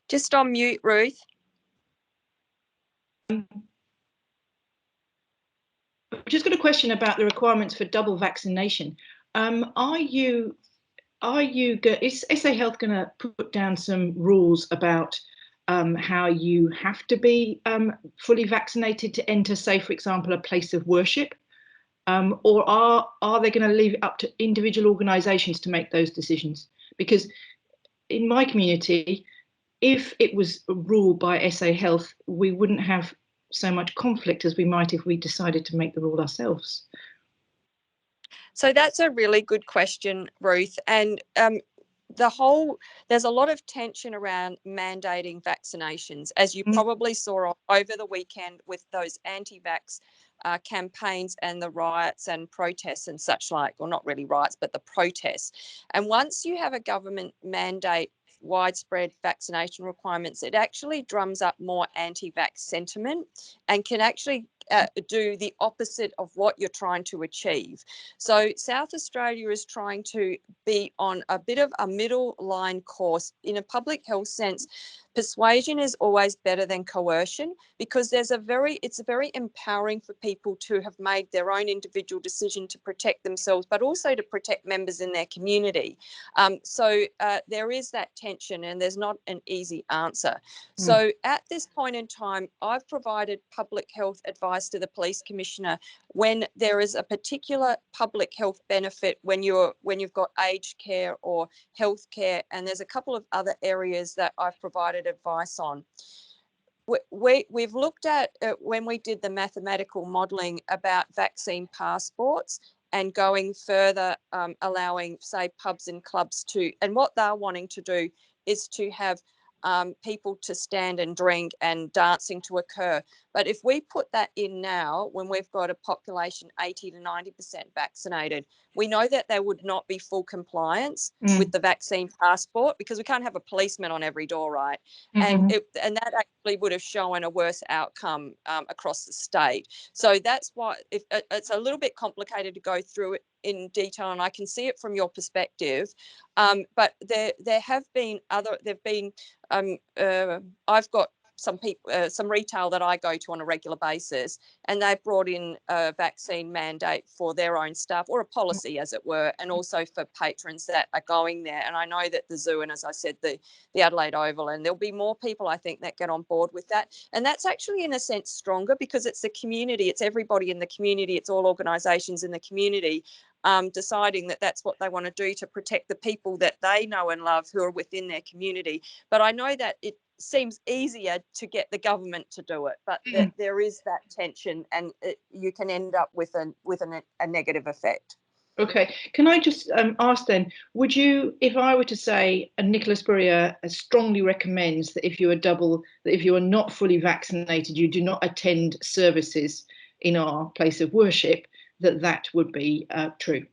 Just on mute, Ruth. I've just got a question about the requirements for double vaccination. Is SA Health going to put down some rules about how you have to be fully vaccinated to enter, say, for example, a place of worship? Or are they going to leave it up to individual organisations to make those decisions? Because in my community, if it was ruled by SA Health, we wouldn't have so much conflict as we might if we decided to make the rule ourselves. So that's a really good question, Ruth. And there's a lot of tension around mandating vaccinations, as you probably saw over the weekend with those anti-vax campaigns and the riots and protests and such like, or not really riots, but the protests. And once you have a government mandate widespread vaccination requirements, it actually drums up more anti-vax sentiment and can actually do the opposite of what you're trying to achieve. So South Australia is trying to be on a bit of a middle line course. In a public health sense, persuasion is always better than coercion, because it's very empowering for people to have made their own individual decision to protect themselves, but also to protect members in their community. So there is that tension, and there's not an easy answer. So at this point in time, I've provided public health advice to the police commissioner when there is a particular public health benefit, when you've got aged care or health care, and there's a couple of other areas that I've provided advice on. we've looked at when we did the mathematical modelling about vaccine passports and going further, allowing, say, pubs and clubs to, and what they're wanting to do is to have people to stand and drink and dancing to occur. But if we put that in now, when we've got a population 80 to 90% vaccinated, we know that there would not be full compliance with the vaccine passport, because we can't have a policeman on every door, right? And that actually would have shown a worse outcome across the state. So that's why it's a little bit complicated to go through it in detail, and I can see it from your perspective. But there have been I've got some people, some retail that I go to on a regular basis, and they've brought in a vaccine mandate for their own staff, or a policy as it were, and also for patrons that are going there. And I know that the zoo, and as I said, the Adelaide Oval, and there'll be more people, I think, that get on board with that. And that's actually in a sense stronger, because it's the community, it's everybody in the community, it's all organisations in the community deciding that that's what they want to do to protect the people that they know and love who are within their community. But I know that it seems easier to get the government to do it, but there is that tension, and you can end up with a negative effect. Okay, can I just ask then, would you, if I were to say, Nicola Spurrier strongly recommends that if you are not fully vaccinated, you do not attend services in our place of worship, that would be true?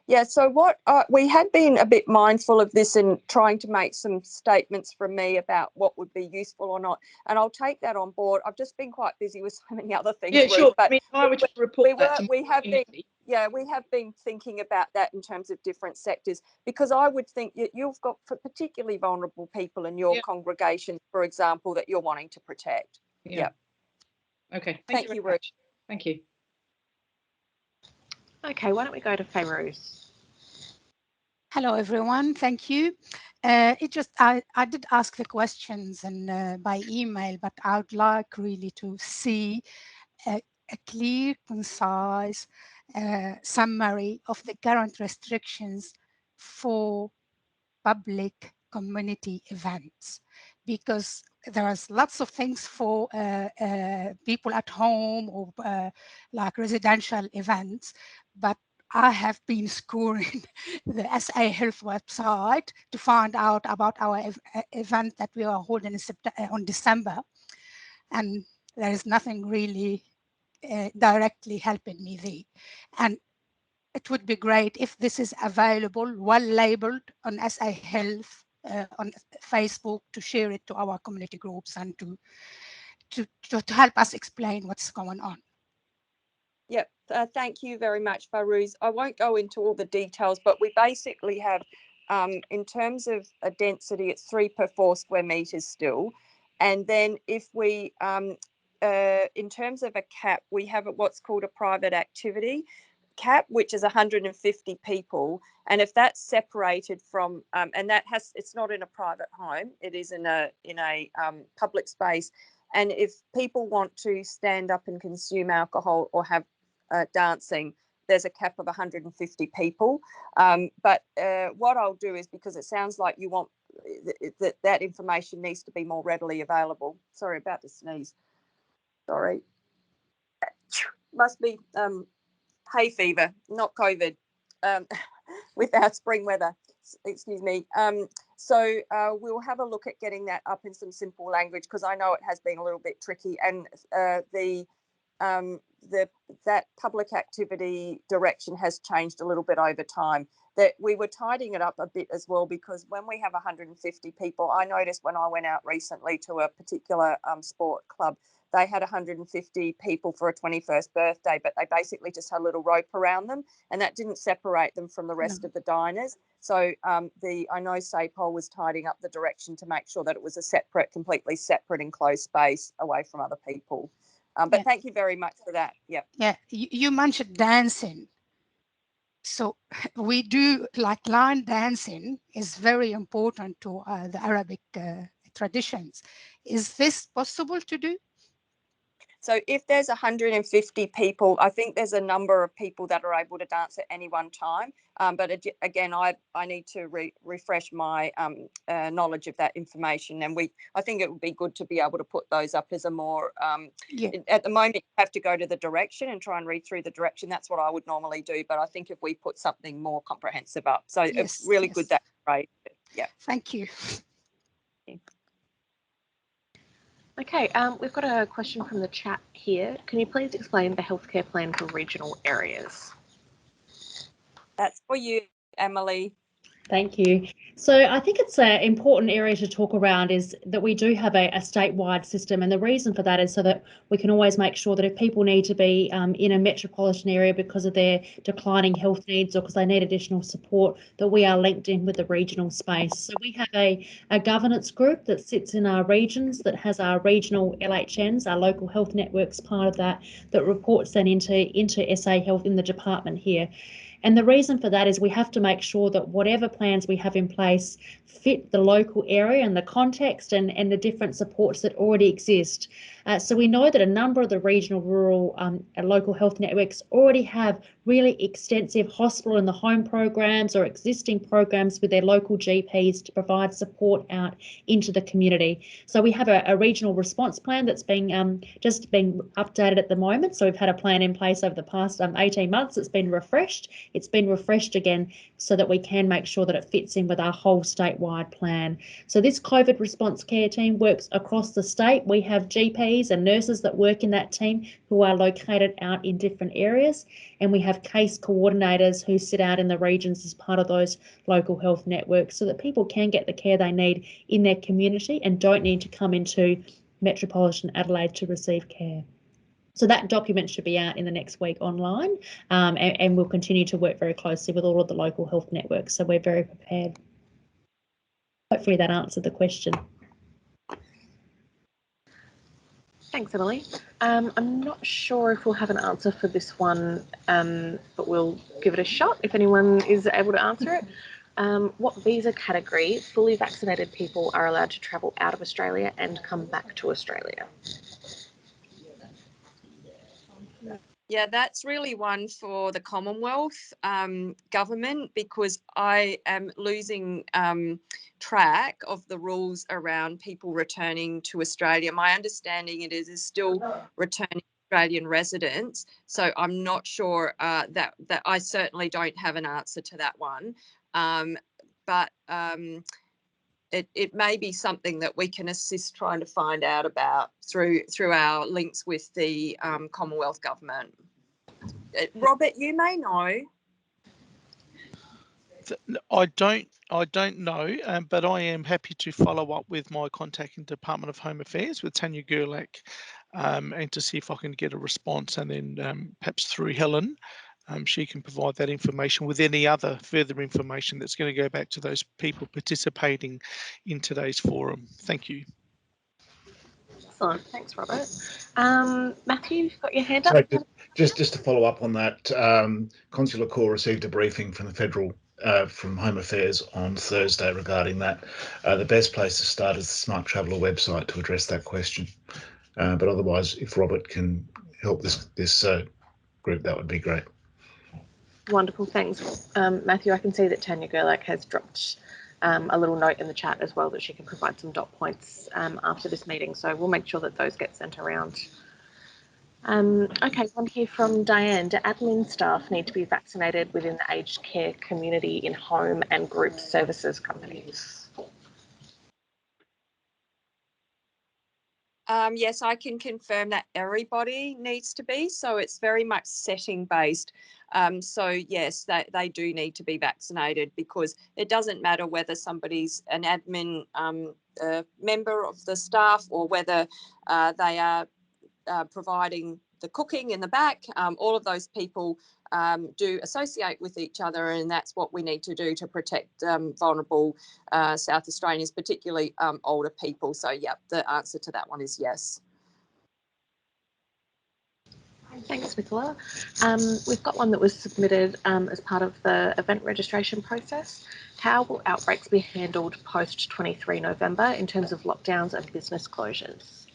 Yeah, so what we had been a bit mindful of this and trying to make some statements from me about what would be useful or not, and I'll take that on board. I've just been quite busy with so many other things. Yeah, Ruth, sure. But I mean, if I were to report we have been thinking about that in terms of different sectors, because I would think you've got particularly vulnerable people in your congregation, for example, that you're wanting to protect. Yeah. Okay. Thank you, Ruth. Thank you. Okay, why don't we go to Behaviours? Hello, everyone. Thank you. I did ask the questions and by email, but I would like really to see a clear, concise summary of the current restrictions for public community events, because there is lots of things for people at home or like residential events, but I have been scouring the SA Health website to find out about our event that we are holding on December, and there is nothing really directly helping me there. And it would be great if this is available, well labeled on SA Health on Facebook, to share it to our community groups and to help us explain what's going on. Yep, thank you very much, Farouz. I won't go into all the details, but we basically have, in terms of a density, it's 3 per 4 square metres still. And then if we, in terms of a cap, we have what's called a private activity cap, which is 150 people. And if that's separated from, and it's not in a private home, it is in a public space. And if people want to stand up and consume alcohol or have dancing, there's a cap of 150 people. But what I'll do is, because it sounds like you want that information needs to be more readily available. Sorry about the sneeze. Sorry. Must be hay fever, not COVID, with our spring weather. Excuse me. So we'll have a look at getting that up in some simple language, because I know it has been a little bit tricky, and that public activity direction has changed a little bit over time. That we were tidying it up a bit as well, because when we have 150 people, I noticed when I went out recently to a particular sport club, they had 150 people for a 21st birthday, but they basically just had a little rope around them, and that didn't separate them from the rest of the diners. So I know SAPOL was tidying up the direction to make sure that it was a completely separate enclosed space away from other people. But thank you very much for that. Yeah. Yeah, you mentioned dancing. So we do, like, line dancing is very important to the Arabic traditions. Is this possible to do? So if there's 150 people, I think there's a number of people that are able to dance at any one time. But again, I need to refresh my knowledge of that information. And I think it would be good to be able to put those up as a more, at the moment, you have to go to the direction and try and read through the direction. That's what I would normally do. But I think if we put something more comprehensive up, so it's really good, that's great. Yeah. Thank you. Okay, we've got a question from the chat here. Can you please explain the healthcare plan for regional areas? That's for you, Emily. Thank you. So I think it's an important area to talk around is that we do have a statewide system, and the reason for that is so that we can always make sure that if people need to be in a metropolitan area because of their declining health needs or because they need additional support, that we are linked in with the regional space. So we have a governance group that sits in our regions that has our regional LHNs, our local health networks, part of that reports then into SA Health in the department here. And the reason for that is we have to make sure that whatever plans we have in place fit the local area and the context and the different supports that already exist. So we know that a number of the regional, rural and local health networks already have really extensive hospital and the home programs or existing programs with their local GPs to provide support out into the community. So we have a regional response plan that's just being updated at the moment. So we've had a plan in place over the past 18 months. It's been refreshed. It's been refreshed again so that we can make sure that it fits in with our whole statewide plan. So this COVID response care team works across the state. We have GPs and nurses that work in that team who are located out in different areas, and we have case coordinators who sit out in the regions as part of those local health networks so that people can get the care they need in their community and don't need to come into metropolitan Adelaide to receive care. So that document should be out in the next week online, and we'll continue to work very closely with all of the local health networks. So we're very prepared. Hopefully that answered the question. Thanks, Emily. I'm not sure if we'll have an answer for this one, but we'll give it a shot if anyone is able to answer it. What visa category fully vaccinated people are allowed to travel out of Australia and come back to Australia? Yeah, that's really one for the Commonwealth government, because I am losing track of the rules around people returning to Australia. My understanding it is still returning Australian residents, so I'm not sure that I certainly don't have an answer to that one, but it may be something that we can assist trying to find out about through our links with the Commonwealth government. Robert, you may know. I don't know, but I am happy to follow up with my contact in Department of Home Affairs with Tanya Gerlach, and to see if I can get a response, and then perhaps through Helen, she can provide that information with any other further information that's going to go back to those people participating in today's forum. Thank you. Excellent. Thanks, Robert. Matthew, you've got your hand up. So just to follow up on that, Consular Corps received a briefing from the Federal from Home Affairs on Thursday regarding that. The best place to start is the Smart Traveller website to address that question. But otherwise, if Robert can help this group, that would be great. Wonderful, thanks. Matthew, I can see that Tanya Gerlach has dropped a little note in the chat as well that she can provide some dot points after this meeting, so we'll make sure that those get sent around. Okay, one here from Diane. Do admin staff need to be vaccinated within the aged care community in home and group services companies? Yes, I can confirm that everybody needs to be, so it's very much setting based. So yes, they do need to be vaccinated, because it doesn't matter whether somebody's an admin member of the staff or whether they are providing the cooking in the back. All of those people do associate with each other, and that's what we need to do to protect vulnerable South Australians, particularly older people. So yeah, the answer to that one is yes. Thanks, Nicola. We've got one that was submitted as part of the event registration process. How will outbreaks be handled post 23 November in terms of lockdowns and business closures?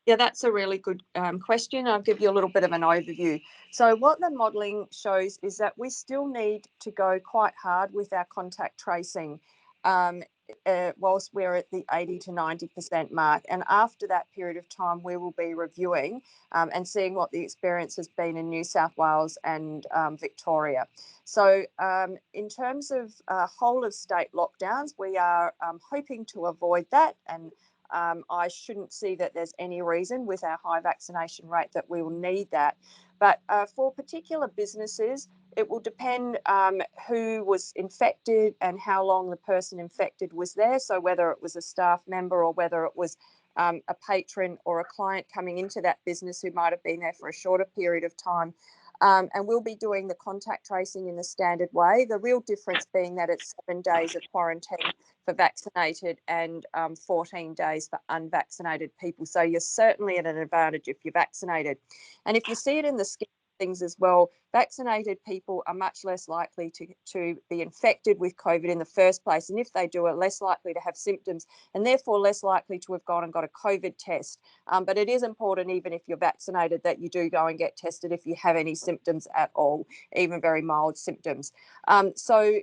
Yeah, that's a really good question. I'll give you a little bit of an overview. So what the modelling shows is that we still need to go quite hard with our contact tracing whilst we're at the 80 to 90% mark. And after that period of time, we will be reviewing and seeing what the experience has been in New South Wales and Victoria. So in terms of whole of state lockdowns, we are hoping to avoid that, and I shouldn't see that there's any reason with our high vaccination rate that we will need that. But for particular businesses, it will depend who was infected and how long the person infected was there. So whether it was a staff member or whether it was a patron or a client coming into that business who might have been there for a shorter period of time. And we'll be doing the contact tracing in the standard way. The real difference being that it's 7 days of quarantine for vaccinated and 14 days for unvaccinated people. So you're certainly at an advantage if you're vaccinated. And if you see it in the scheme of things as well, vaccinated people are much less likely to be infected with COVID in the first place. And if they do, are less likely to have symptoms and therefore less likely to have gone and got a COVID test. But it is important, even if you're vaccinated, that you do go and get tested if you have any symptoms at all, even very mild symptoms. So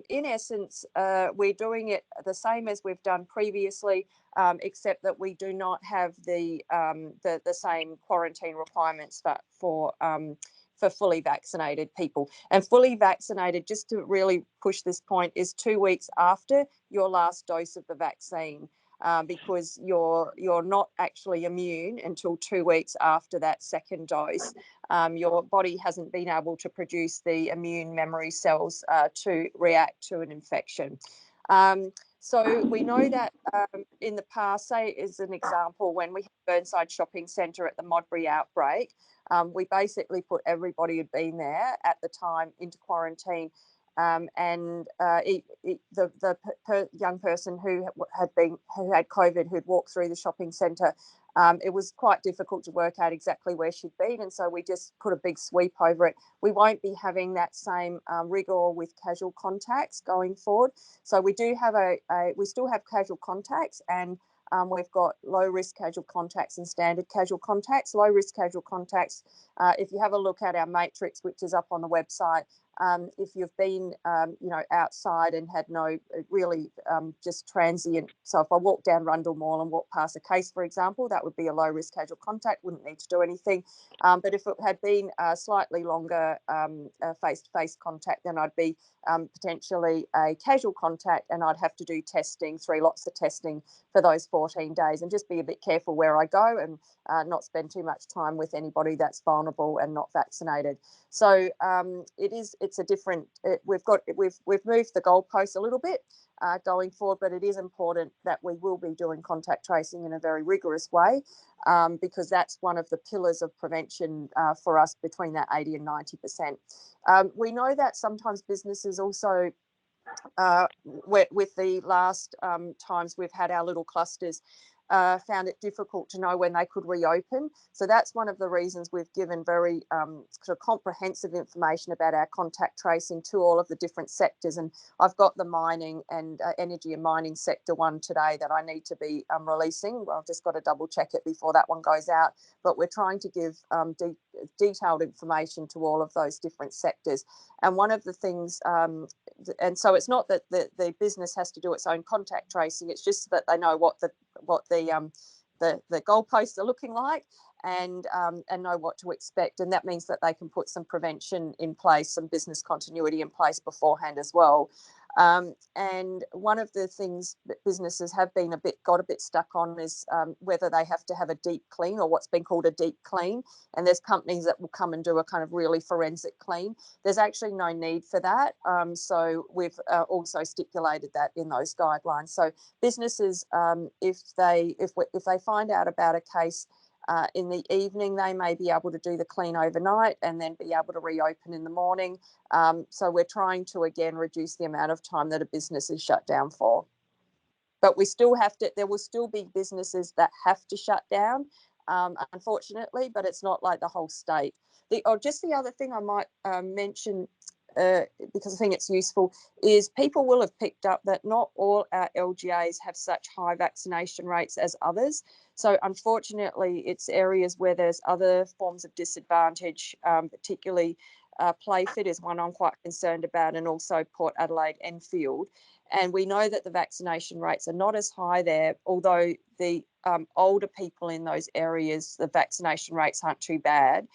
in essence, we're doing it the same as we've done previously, except that we do not have the same quarantine requirements for fully vaccinated people. And fully vaccinated, just to really push this point, is 2 weeks after your last dose of the vaccine. Because you're not actually immune until 2 weeks after that second dose. Your body hasn't been able to produce the immune memory cells to react to an infection. So we know that in the past, say as an example, when we had Burnside Shopping Centre at the Modbury outbreak, we basically put everybody who'd been there at the time into quarantine. And the young person who had COVID, who'd walked through the shopping centre, it was quite difficult to work out exactly where she'd been, and so we just put a big sweep over it. We won't be having that same rigour with casual contacts going forward. So we do have we still have casual contacts, and we've got low risk casual contacts and standard casual contacts. Low risk casual contacts, if you have a look at our matrix, which is up on the website, if you've been, outside and had no really just transient. So if I walk down Rundle Mall and walk past a case, for example, that would be a low risk casual contact, wouldn't need to do anything. But if it had been a slightly longer face-to-face contact, then I'd be potentially a casual contact, and I'd have to do testing, 3 lots of testing for those 14 days, and just be a bit careful where I go and not spend too much time with anybody that's vulnerable and not vaccinated. So it's a different. We've moved the goalposts a little bit going forward, but it is important that we will be doing contact tracing in a very rigorous way, because that's one of the pillars of prevention for us between that 80 and 90%. We know that sometimes businesses also, with the last times we've had our little clusters, found it difficult to know when they could reopen. So that's one of the reasons we've given very sort of comprehensive information about our contact tracing to all of the different sectors. And I've got the mining and energy and mining sector one today that I need to be releasing. Well, I've just got to double check it before that one goes out. But we're trying to give detailed information to all of those different sectors. And one of the things, and so it's not that the business has to do its own contact tracing, it's just that they know what the goalposts are looking like, and know what to expect. And that means that they can put some prevention in place, some business continuity in place beforehand as well. And one of the things that businesses have been got a bit stuck on is whether they have to have a deep clean, or what's been called a deep clean. And there's companies that will come and do a kind of really forensic clean. There's actually no need for that. So we've also stipulated that in those guidelines. So businesses, if they find out about a case in the evening, they may be able to do the clean overnight and then be able to reopen in the morning. So we're trying to, again, reduce the amount of time that a business is shut down for. But we still have to, there will still be businesses that have to shut down, unfortunately, but it's not like the whole state. Just the other thing I might mention because I think it's useful, is people will have picked up that not all our LGAs have such high vaccination rates as others. So unfortunately, it's areas where there's other forms of disadvantage, particularly Playford is one I'm quite concerned about, and also Port Adelaide, Enfield. And we know that the vaccination rates are not as high there, although the older people in those areas, the vaccination rates aren't too bad.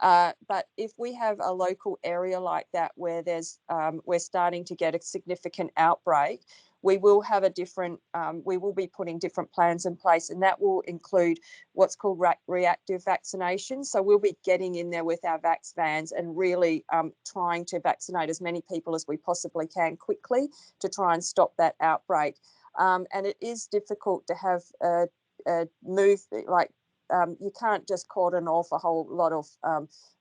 But if we have a local area like that where there's we're starting to get a significant outbreak, we will have a different, we will be putting different plans in place, and that will include what's called reactive vaccination. So we'll be getting in there with our vax vans and really trying to vaccinate as many people as we possibly can quickly to try and stop that outbreak. And it is difficult to have a move like, you can't just cordon off a whole lot of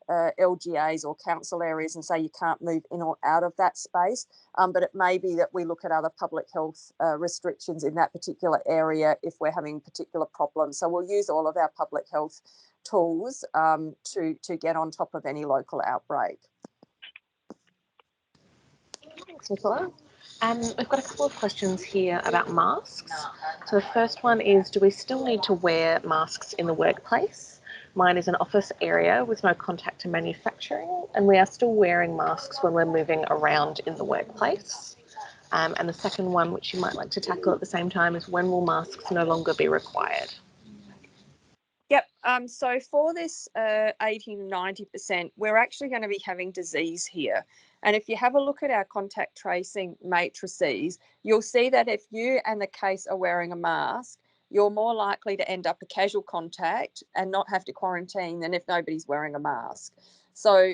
LGAs or council areas and say you can't move in or out of that space. But it may be that we look at other public health restrictions in that particular area if we're having particular problems. So we'll use all of our public health tools to get on top of any local outbreak. Thanks, Nicola. We've got a couple of questions here about masks. So the first one is, do we still need to wear masks in the workplace? Mine is an office area with no contact to manufacturing, and we are still wearing masks when we're moving around in the workplace. And the second one, which you might like to tackle at the same time, is when will masks no longer be required? Yep. So for this 80 to 90%, we're actually going to be having disease here. And if you have a look at our contact tracing matrices, you'll see that if you and the case are wearing a mask, you're more likely to end up a casual contact and not have to quarantine than if nobody's wearing a mask. So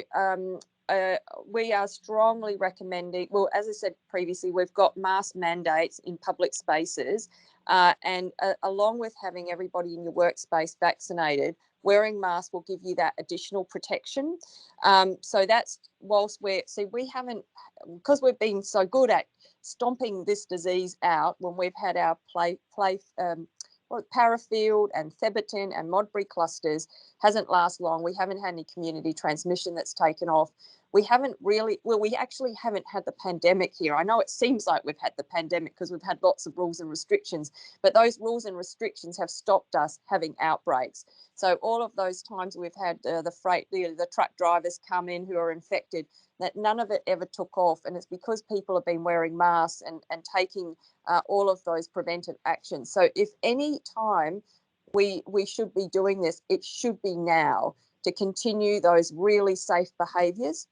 we are strongly recommending, well, as I said previously, we've got mask mandates in public spaces, and along with having everybody in your workspace vaccinated, wearing masks will give you that additional protection. So that's whilst we haven't, because we've been so good at stomping this disease out when we've had our Parafield and Theberton and Modbury clusters hasn't lasted long. We haven't had any community transmission that's taken off. We haven't really, well, we actually haven't had the pandemic here. I know it seems like we've had the pandemic because we've had lots of rules and restrictions, but those rules and restrictions have stopped us having outbreaks. So all of those times we've had the truck drivers come in who are infected, that none of it ever took off. And it's because people have been wearing masks and taking all of those preventive actions. So if any time we should be doing this, it should be now to continue those really safe behaviours.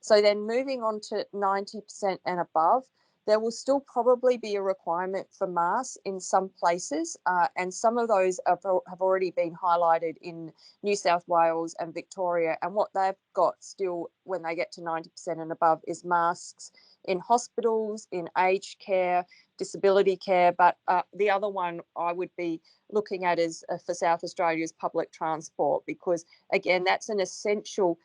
So then moving on to 90% and above, there will still probably be a requirement for masks in some places, and some of those have already been highlighted in New South Wales and Victoria. And what they've got still when they get to 90% and above is masks in hospitals, in aged care, disability care. But the other one I would be looking at is for South Australia is public transport, because again, that's an essential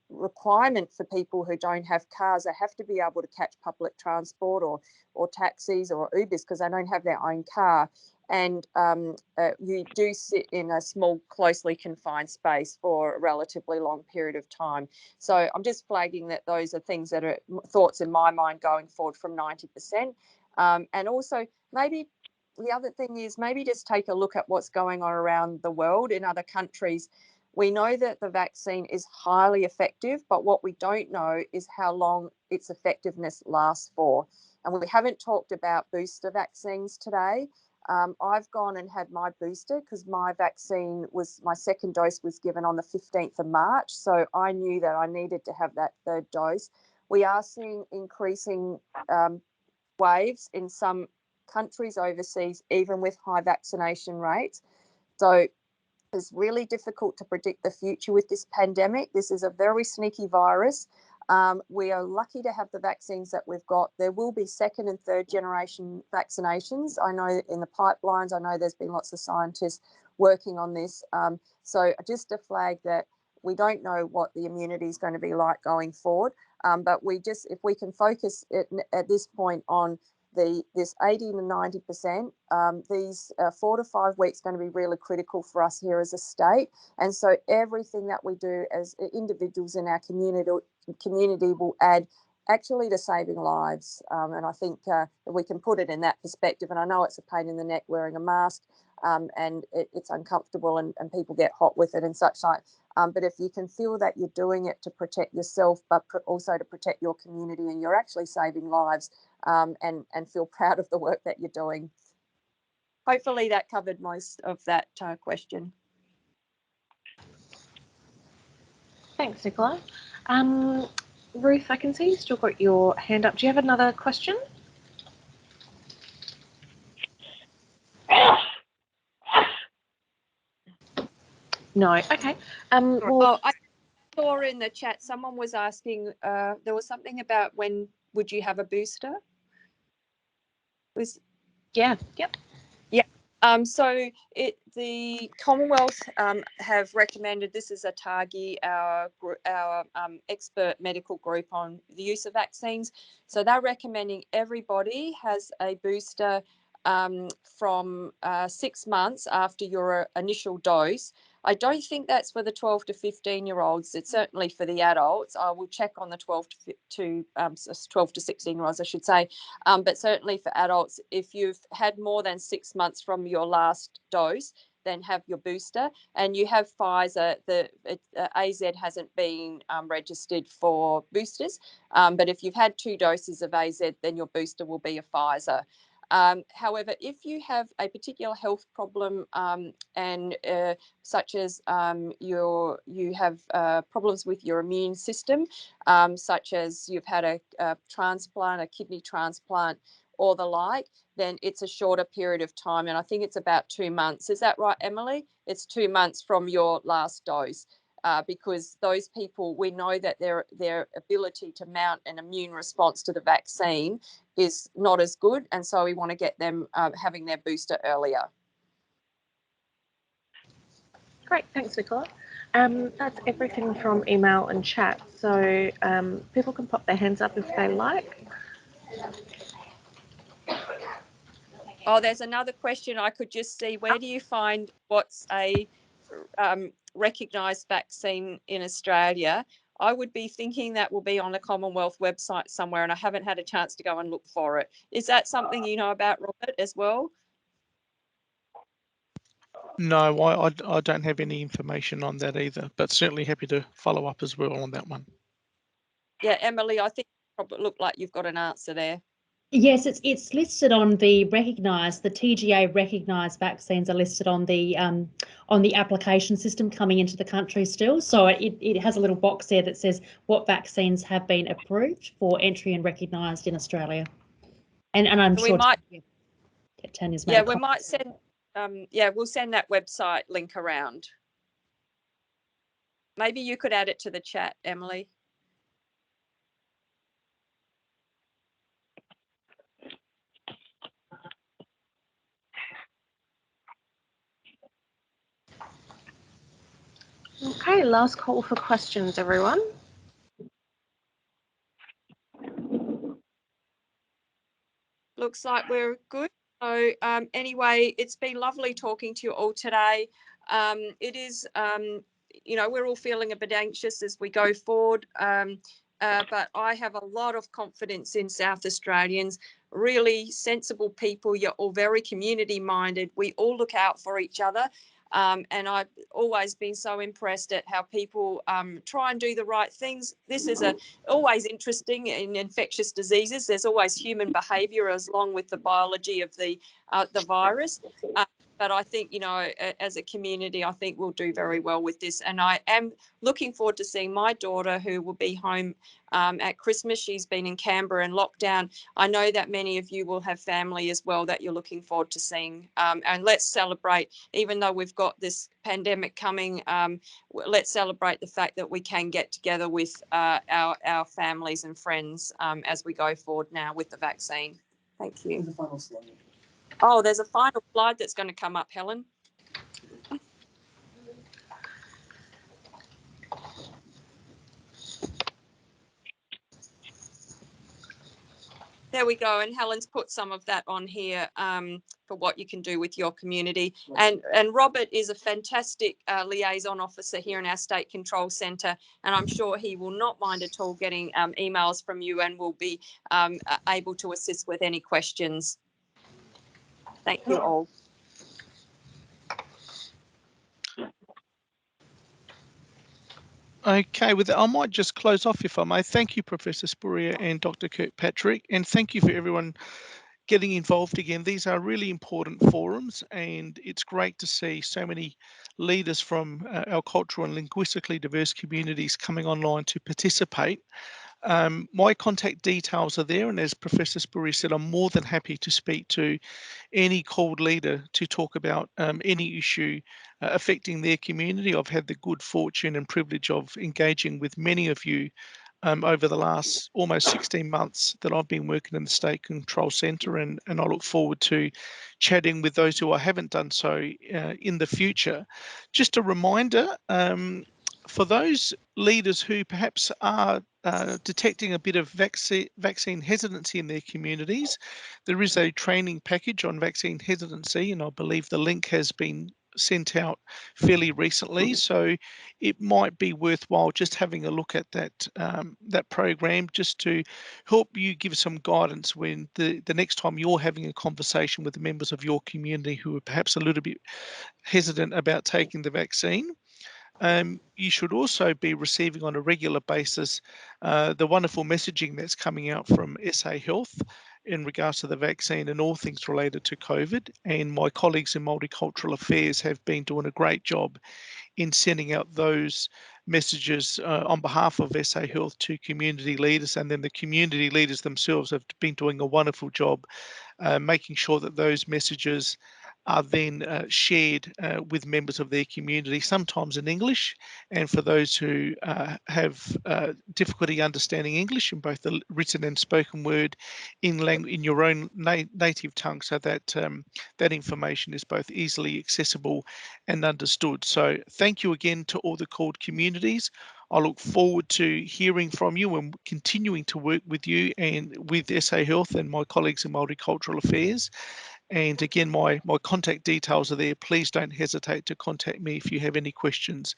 requirement for people who don't have cars. They have to be able to catch public transport or taxis or Ubers because they don't have their own car. And you do sit in a small, closely confined space for a relatively long period of time. So I'm just flagging that those are things that are thoughts in my mind going forward from 90%. And also maybe the other thing is maybe just take a look at what's going on around the world in other countries. We know that the vaccine is highly effective, but what we don't know is how long its effectiveness lasts for. And we haven't talked about booster vaccines today. I've gone and had my booster because my second dose was given on the 15th of March. So I knew that I needed to have that third dose. We are seeing increasing waves in some countries overseas, even with high vaccination rates. So it's really difficult to predict the future with this pandemic. This is a very sneaky virus. We are lucky to have the vaccines that we've got. There will be second and third generation vaccinations. I know in the pipelines, I know there's been lots of scientists working on this. So just to flag that we don't know what the immunity is going to be like going forward. But if we can focus at this point on this 80 to 90%, these 4 to 5 weeks going to be really critical for us here as a state. And so everything that we do as individuals in our community will add actually to saving lives. And I think we can put it in that perspective. And I know it's a pain in the neck wearing a mask, and it's uncomfortable, and people get hot with it and such like. But if you can feel that you're doing it to protect yourself, but also to protect your community, and you're actually saving lives, and feel proud of the work that you're doing. Hopefully that covered most of that question. Thanks, Nicola. Ruth, I can see you still got your hand up. Do you have another question? No. Okay. Well, I saw in the chat someone was asking. There was something about when would you have a booster? Yeah. Yep. So the Commonwealth have recommended, this is a TAGI, our expert medical group on the use of vaccines. So they're recommending everybody has a booster from 6 months after your initial dose. I don't think that's for the 12 to 15-year-olds. It's certainly for the adults. I will check on the 12 to 16-year-olds, I should say. But certainly for adults, if you've had more than 6 months from your last dose, then have your booster. And you have Pfizer. AZ hasn't been registered for boosters. But if you've had 2 doses of AZ, then your booster will be a Pfizer. However, if you have a particular health problem and such as you have problems with your immune system, such as you've had a transplant, a kidney transplant, or the like, then it's a shorter period of time. And I think it's about 2 months. Is that right, Emily? It's 2 months from your last dose. Because those people, we know that their ability to mount an immune response to the vaccine is not as good, and so we want to get them having their booster earlier. Great, thanks, Nicola. That's everything from email and chat. So people can pop their hands up if they like. Oh, there's another question I could just see. Where do you find what's a recognised vaccine in Australia? I would be thinking that will be on the Commonwealth website somewhere, and I haven't had a chance to go and look for it. Is that something you know about, Robert, as well? No, I don't have any information on that either, but certainly happy to follow up as well on that one. Yeah, Emily, I think it probably looked like you've got an answer there. Yes, it's listed on the TGA recognised vaccines are listed on the application system coming into the country still. So it has a little box there that says what vaccines have been approved for entry and recognised in Australia. And I'm So sure Tanya's made we might send we'll send that website link around. Maybe you could add it to the chat, Emily. Okay, last call for questions, everyone. Looks like we're good. So anyway, it's been lovely talking to you all today. It is, we're all feeling a bit anxious as we go forward, but I have a lot of confidence in South Australians, really sensible people. You're all very community minded. We all look out for each other. And I've always been so impressed at how people try and do the right things. This is always interesting in infectious diseases. There's always human behaviour along with the biology of the virus. But I think, as a community, I think we'll do very well with this. And I am looking forward to seeing my daughter, who will be home at Christmas. She's been in Canberra in lockdown. I know that many of you will have family as well that you're looking forward to seeing. And let's celebrate, even though we've got this pandemic coming, let's celebrate the fact that we can get together with our families and friends as we go forward now with the vaccine. Thank you. The final slide. Oh, there's a final slide that's going to come up, Helen. There we go. And Helen's put some of that on here for what you can do with your community. And Robert is a fantastic liaison officer here in our State Control Centre, and I'm sure he will not mind at all getting emails from you and will be able to assist with any questions. Thank you all. Okay, with that, I might just close off if I may. Thank you, Professor Spurrier and Dr. Kirkpatrick, and thank you for everyone getting involved again. These are really important forums, and it's great to see so many leaders from our cultural and linguistically diverse communities coming online to participate. My contact details are there, and as Professor Spurrier said, I'm more than happy to speak to any called leader to talk about any issue affecting their community. I've had the good fortune and privilege of engaging with many of you over the last almost 16 months that I've been working in the State Control Centre, and I look forward to chatting with those who I haven't done so in the future. Just a reminder, for those leaders who perhaps are detecting a bit of vaccine hesitancy in their communities, there is a training package on vaccine hesitancy, and I believe the link has been sent out fairly recently, so it might be worthwhile just having a look at that that program, just to help you give some guidance when the next time you're having a conversation with the members of your community who are perhaps a little bit hesitant about taking the vaccine. You should also be receiving on a regular basis the wonderful messaging that's coming out from SA Health in regards to the vaccine and all things related to COVID. And my colleagues in Multicultural Affairs have been doing a great job in sending out those messages on behalf of SA Health to community leaders, and then the community leaders themselves have been doing a wonderful job making sure that those messages are then shared with members of their community, sometimes in English, and for those who have difficulty understanding English in both the written and spoken word in your own native tongue, so that that information is both easily accessible and understood. So thank you again to all the called communities. I look forward to hearing from you and continuing to work with you and with SA Health and my colleagues in Multicultural Affairs. And again, my contact details are there. Please don't hesitate to contact me if you have any questions.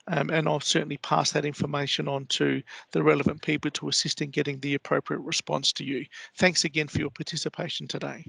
And I'll certainly pass that information on to the relevant people to assist in getting the appropriate response to you. Thanks again for your participation today.